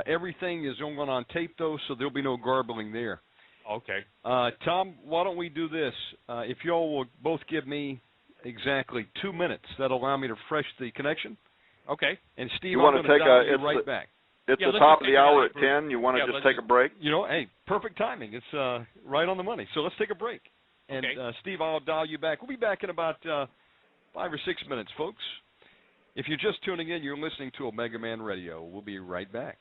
Everything is going on tape, though, so there'll be no garbling there. Okay. Tom, why don't we do this? If you all will both give me exactly 2 minutes, that'll allow me to refresh the connection. Okay. And Steve, you I'm want going to dial you right back. It's the top of the hour at 10. You want to just take a break? Hey, perfect timing. It's right on the money. So let's take a break. And, okay. Steve, I'll dial you back. We'll be back in about 5 or 6 minutes, folks. If you're just tuning in, you're listening to Omega Man Radio. We'll be right back.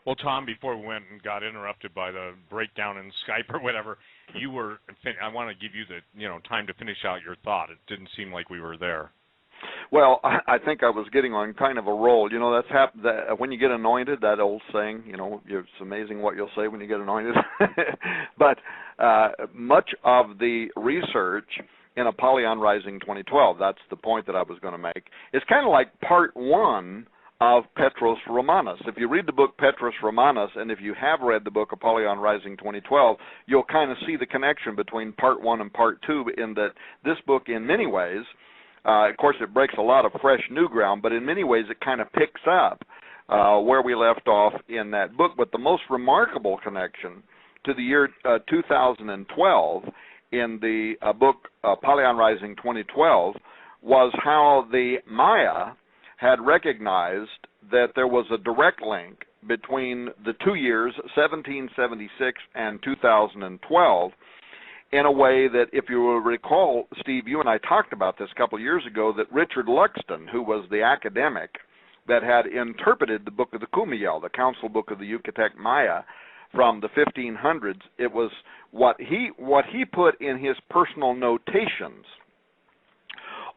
Well, Tom, before we went and got interrupted by the breakdown in Skype or whatever, I want to give you the time to finish out your thought. It didn't seem like we were there. Well, I think I was getting on kind of a roll. That's when you get anointed, that old saying, it's amazing what you'll say when you get anointed. But much of the research in Apollyon Rising 2012, that's the point that I was going to make, is kind of like part one of Petros Romanus. If you read the book Petros Romanus, and if you have read the book Apollyon Rising 2012, you'll kind of see the connection between part one and part two, in that this book, in many ways, of course, it breaks a lot of fresh new ground, but in many ways it kind of picks up where we left off in that book. But the most remarkable connection to the year 2012 in the book Apollyon Rising 2012 was how the Maya had recognized that there was a direct link between the 2 years, 1776 and 2012, in a way that, if you will recall, Steve, you and I talked about this a couple of years ago, that Richard Luxton, who was the academic that had interpreted the Book of the Kumeyaw, the Council Book of the Yucatec Maya, from the 1500s, it was what he put in his personal notations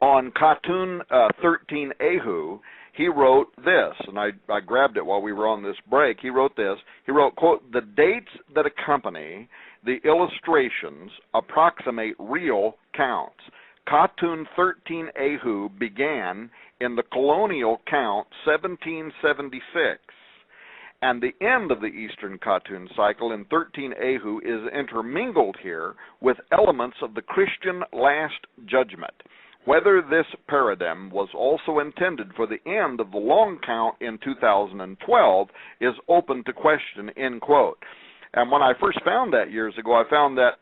on Katun 13 Ehu. He wrote this, and I grabbed it while we were on this break. He wrote this. He wrote, quote, "The dates that accompany the illustrations approximate real counts. Katun 13 Ehu began in the colonial count 1776, and the end of the Eastern Katun cycle in 13 Ehu is intermingled here with elements of the Christian Last Judgment. Whether this paradigm was also intended for the end of the long count in 2012 is open to question," end quote. And when I first found that years ago, I found that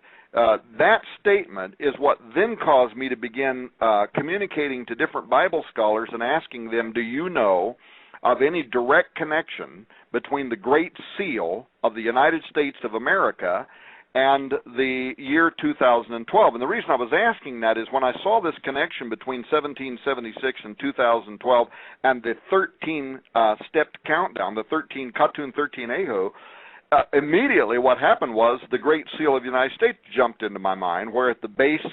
that statement is what then caused me to begin communicating to different Bible scholars and asking them, do you know of any direct connection between the Great Seal of the United States of America and the year 2012? And the reason I was asking that is when I saw this connection between 1776 and 2012 and the 13-stepped countdown, the Katun 13 Ehu, immediately what happened was the Great Seal of the United States jumped into my mind, where at the base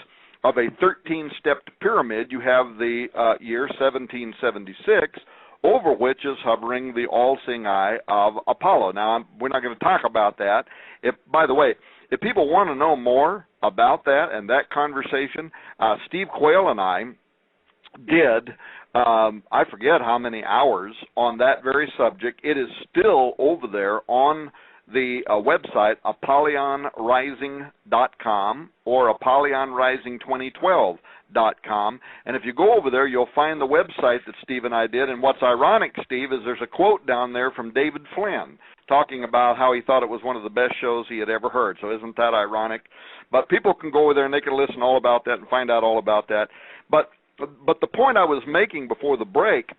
of a 13-stepped pyramid you have the year 1776, over which is hovering the all-seeing eye of Apollo. Now, we're not going to talk about that. By the way, if people want to know more about that and that conversation, Steve Quayle and I did, I forget how many hours on that very subject. It is still over there on the website, ApollionRising.com or ApollionRising2012.com. And if you go over there, you'll find the website that Steve and I did. And what's ironic, Steve, is there's a quote down there from David Flynn talking about how he thought it was one of the best shows he had ever heard. So isn't that ironic? But people can go over there and they can listen all about that and find out all about that. But the point I was making before the break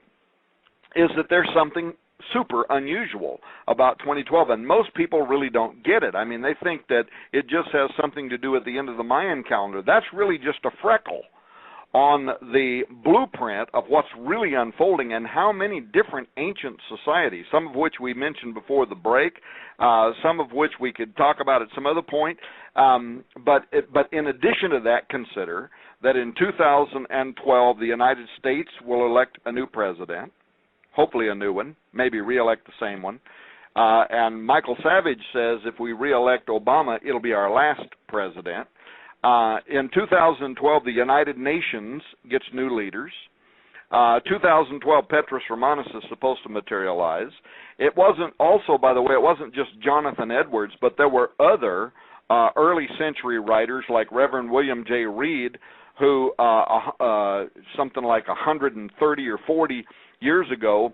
is that there's something super unusual about 2012, and most people really don't get it. I mean, they think that it just has something to do at the end of the Mayan calendar. That's really just a freckle on the blueprint of what's really unfolding and how many different ancient societies, some of which we mentioned before the break, some of which we could talk about at some other point, but in addition to that, consider that in 2012 the United States will elect a new president, hopefully a new one, maybe re-elect the same one. And Michael Savage says if we re-elect Obama, it'll be our last president. In 2012, the United Nations gets new leaders. 2012, Petrus Romanus is supposed to materialize. It wasn't also, by the way, it wasn't just Jonathan Edwards, but there were other early century writers like Reverend William J. Reed, who something like 130 or 40 years ago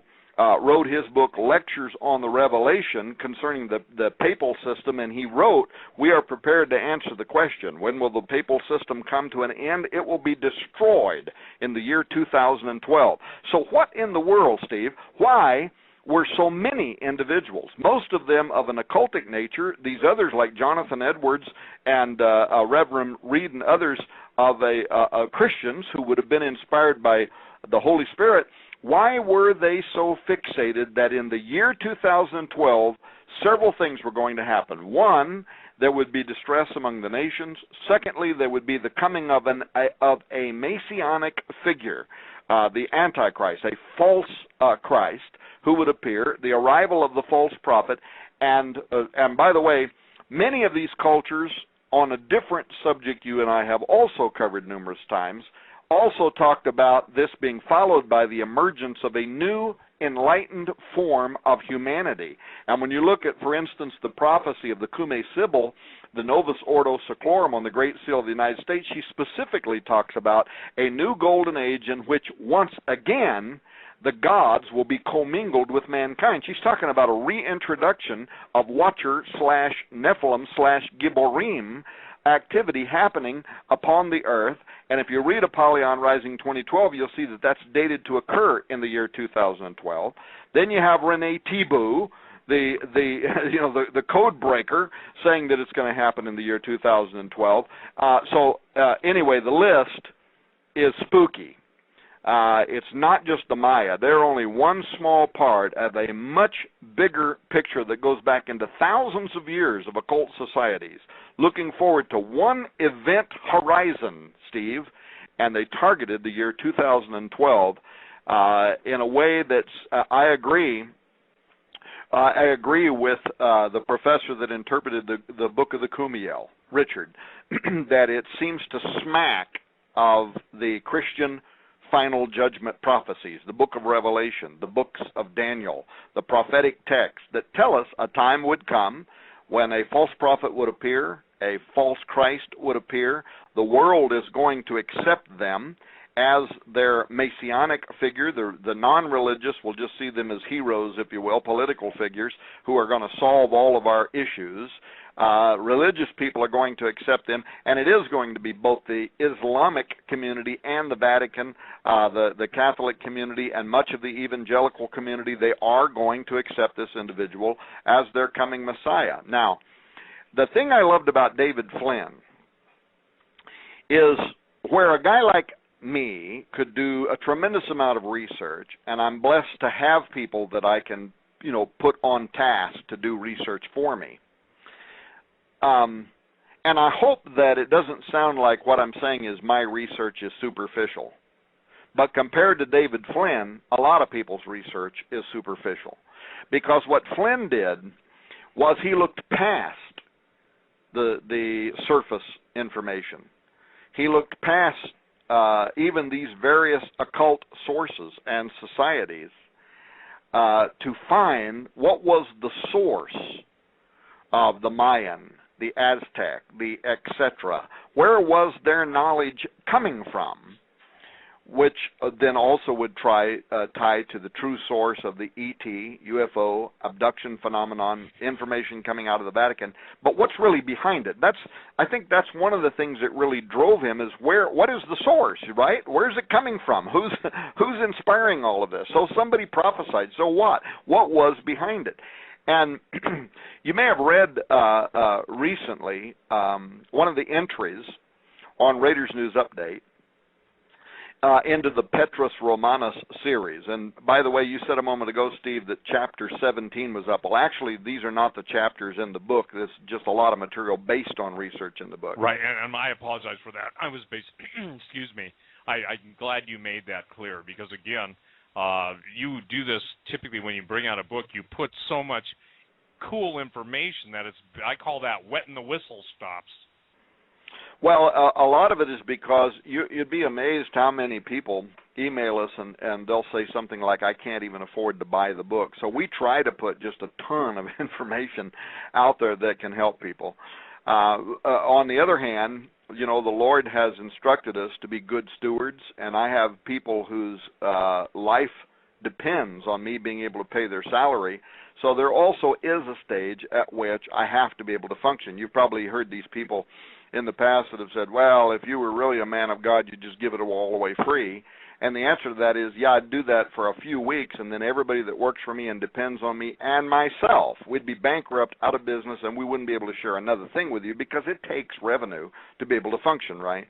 wrote his book, Lectures on the Revelation, concerning the papal system, and he wrote, we are prepared to answer the question, when will the papal system come to an end? It will be destroyed in the year 2012. So what in the world, Steve? Why were so many individuals, most of them of an occultic nature, these others like Jonathan Edwards and Reverend Reed and others of Christians who would have been inspired by the Holy Spirit, why were they so fixated that in the year 2012, several things were going to happen? One, there would be distress among the nations. Secondly, there would be the coming of a messianic figure, the Antichrist, a false Christ who would appear, the arrival of the false prophet. And by the way, many of these cultures, on a different subject you and I have also covered numerous times, also talked about this being followed by the emergence of a new enlightened form of humanity. And when you look at, for instance, the prophecy of the Cumae Sibyl, the Novus Ordo Seclorum on the Great Seal of the United States, she specifically talks about a new golden age in which once again the gods will be commingled with mankind. She's talking about a reintroduction of Watcher/Nephilim/Gibborim activity happening upon the earth. And if you read Apollyon Rising 2012, you'll see that that's dated to occur in the year 2012. Then you have Rene Thibault, the code breaker, saying that it's going to happen in the year 2012. Anyway, the list is spooky. It's not just the Maya. They're only one small part of a much bigger picture that goes back into thousands of years of occult societies, looking forward to one event horizon, Steve, and they targeted the year 2012 in a way that's, I agree with the professor that interpreted the book of the Kumiel, Richard, that it seems to smack of the Christian final judgment prophecies, the book of Revelation, the books of Daniel, the prophetic texts that tell us a time would come when a false prophet would appear, a false Christ would appear. The world is going to accept them as their messianic figure. The non-religious will just see them as heroes, if you will, political figures who are going to solve all of our issues. Religious people are going to accept them, and it is going to be both the Islamic community and the Vatican, the Catholic community, and much of the evangelical community. They are going to accept this individual as their coming Messiah. Now, the thing I loved about David Flynn is where a guy like me could do a tremendous amount of research, and I'm blessed to have people that I can, put on task to do research for me. And I hope that it doesn't sound like what I'm saying is my research is superficial. But compared to David Flynn, a lot of people's research is superficial. Because what Flynn did was he looked past the surface information. He looked past even these various occult sources and societies to find what was the source of the Mayan, the Aztec, the etc. Where was their knowledge coming from? Which then also would tie to the true source of the ET, UFO, abduction phenomenon, information coming out of the Vatican. But what's really behind it? I think that's one of the things that really drove him is what is the source, right? Where's it coming from? Who's inspiring all of this? So somebody prophesied. So what? What was behind it? And you may have read recently one of the entries on Raiders News Update into the Petrus Romanus series. And by the way, you said a moment ago, Steve, that chapter 17 was up. Well, actually, these are not the chapters in the book. This is just a lot of material based on research in the book. Right, and I apologize for that. I was excuse me. I'm glad you made that clear, because again, you do this typically when you bring out a book. You put so much cool information that I call that wetting the whistle stops. Well, a lot of it is because you'd be amazed how many people email us and they'll say something like, I can't even afford to buy the book. So we try to put just a ton of information out there that can help people. On the other hand, you know, the Lord has instructed us to be good stewards, and I have people whose life depends on me being able to pay their salary. So there also is a stage at which I have to be able to function. You've probably heard these people in the past that have said, well, if you were really a man of God, you'd just give it all away free. And the answer to that is, yeah, I'd do that for a few weeks, and then everybody that works for me and depends on me and myself, we'd be bankrupt, out of business, and we wouldn't be able to share another thing with you, because it takes revenue to be able to function, right?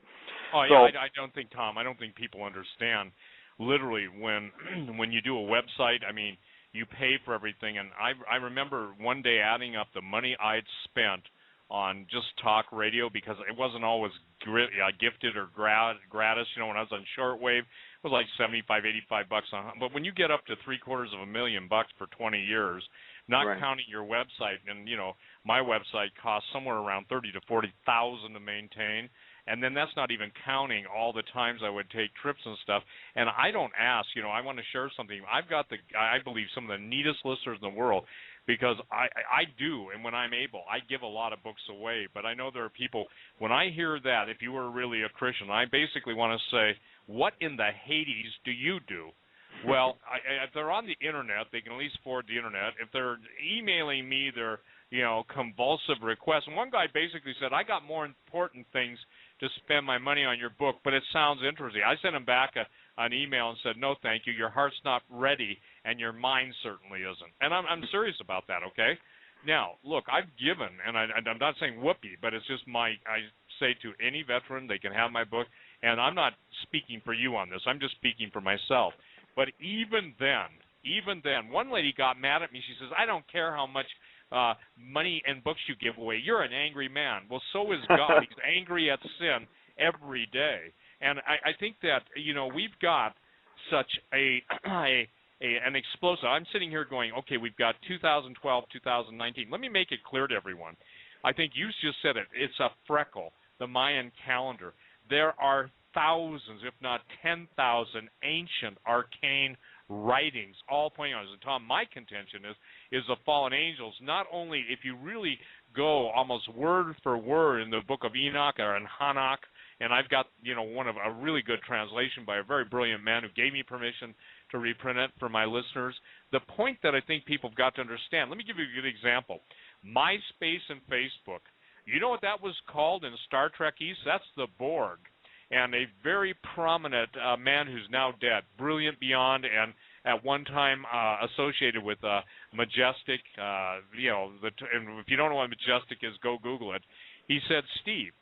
Oh, yeah, I don't think, Tom, I don't think people understand. Literally, when you do a website, I mean, you pay for everything. And I remember one day adding up the money I'd spent on just talk radio, because it wasn't always gifted or gratis. You know, when I was on shortwave, it was like $75, $85 but when you get up to $750,000 for 20 years, not right. counting your website, and you know, my website costs somewhere around $30,000 to $40,000 to maintain. And then that's not even counting all the times I would take trips and stuff. And I don't ask, you know, I want to share something. I've got I believe, some of the neatest listeners in the world, because I do, and when I'm able, I give a lot of books away. But I know there are people, when I hear that, if you were really a Christian, I basically want to say, what in the Hades do you do? Well, if they're on the Internet, they can at least afford the Internet. If they're emailing me their, you know, convulsive requests. And one guy basically said, I got more important things to spend my money on your book, but it sounds interesting. I sent him back an email and said, no, thank you. Your heart's not ready, and your mind certainly isn't. And I'm serious about that, okay? Now, look, I've given, and I'm not saying whoopee, but it's just I say to any veteran, they can have my book, and I'm not speaking for you on this. I'm just speaking for myself. But even then, one lady got mad at me. She says, I don't care how much money and books you give away. You're an angry man. Well, so is God. He's angry at sin every day. And I think that, you know, we've got such an explosive. I'm sitting here going, okay, we've got 2012, 2019. Let me make it clear to everyone. I think you just said it. It's a freckle, the Mayan calendar. There are thousands, if not 10,000, ancient arcane writings, all pointing out. And Tom, my contention is the fallen angels. Not only, if you really go almost word for word in the book of Enoch or in Hanok, and I've got, you know, a really good translation by a very brilliant man who gave me permission to reprint it for my listeners. The point that I think people have got to understand, let me give you a good example. MySpace and Facebook. You know what that was called in Star Trek East? That's the Borg. And a very prominent man who's now dead, brilliant beyond, and at one time associated with Majestic. You know, and if you don't know what Majestic is, go Google it. He said, Steve,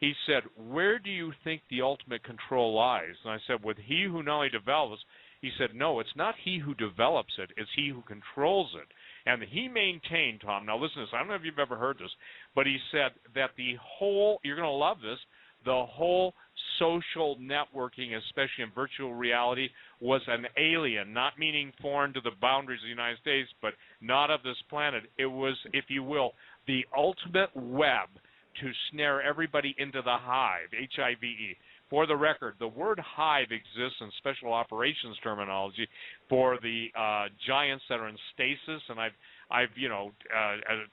he said, where do you think the ultimate control lies? And I said, with he who not only develops. He said, no, it's not he who develops it, it's he who controls it. And he maintained, Tom, now listen to this, I don't know if you've ever heard this, but he said that the whole, you're going to love this, the whole social networking, especially in virtual reality, was an alien, not meaning foreign to the boundaries of the United States, but not of this planet. It was, if you will, the ultimate web to snare everybody into the hive, H-I-V-E. For the record, the word hive exists in special operations terminology for the giants that are in stasis, and I've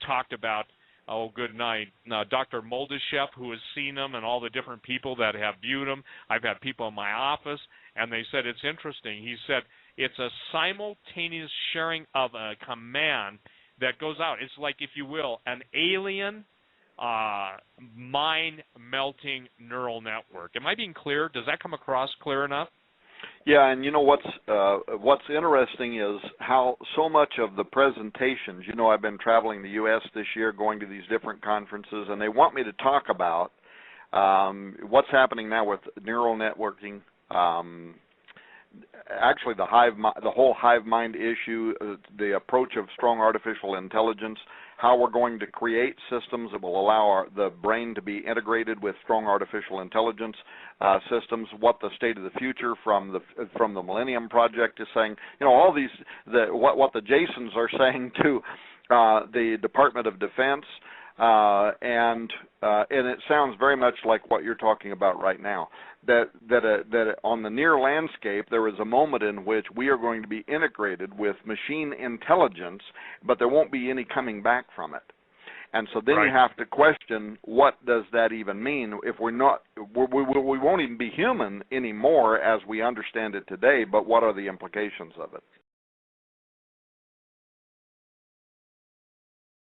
talked about, oh, good night, Dr. Moldeshev, who has seen them, and all the different people that have viewed them. I've had people in my office, and they said it's interesting. He said it's a simultaneous sharing of a command that goes out. It's like, if you will, an alien mind-melting neural network. Am I being clear? Does that come across clear enough? Yeah, and you know what's interesting is how so much of the presentations, you know, I've been traveling the U.S. this year, going to these different conferences, and they want me to talk about what's happening now with neural networking, actually the whole hive mind issue, the approach of strong artificial intelligence, how we're going to create systems that will allow the brain to be integrated with strong artificial intelligence systems, what the state of the future from the Millennium Project is saying, all these, what the Jasons are saying to the Department of Defense, and it sounds very much like what you're talking about right now. That on the near landscape, there is a moment in which we are going to be integrated with machine intelligence, but there won't be any coming back from it. And so then you have to question, what does that even mean? If we're not, we won't even be human anymore as we understand it today, but what are the implications of it?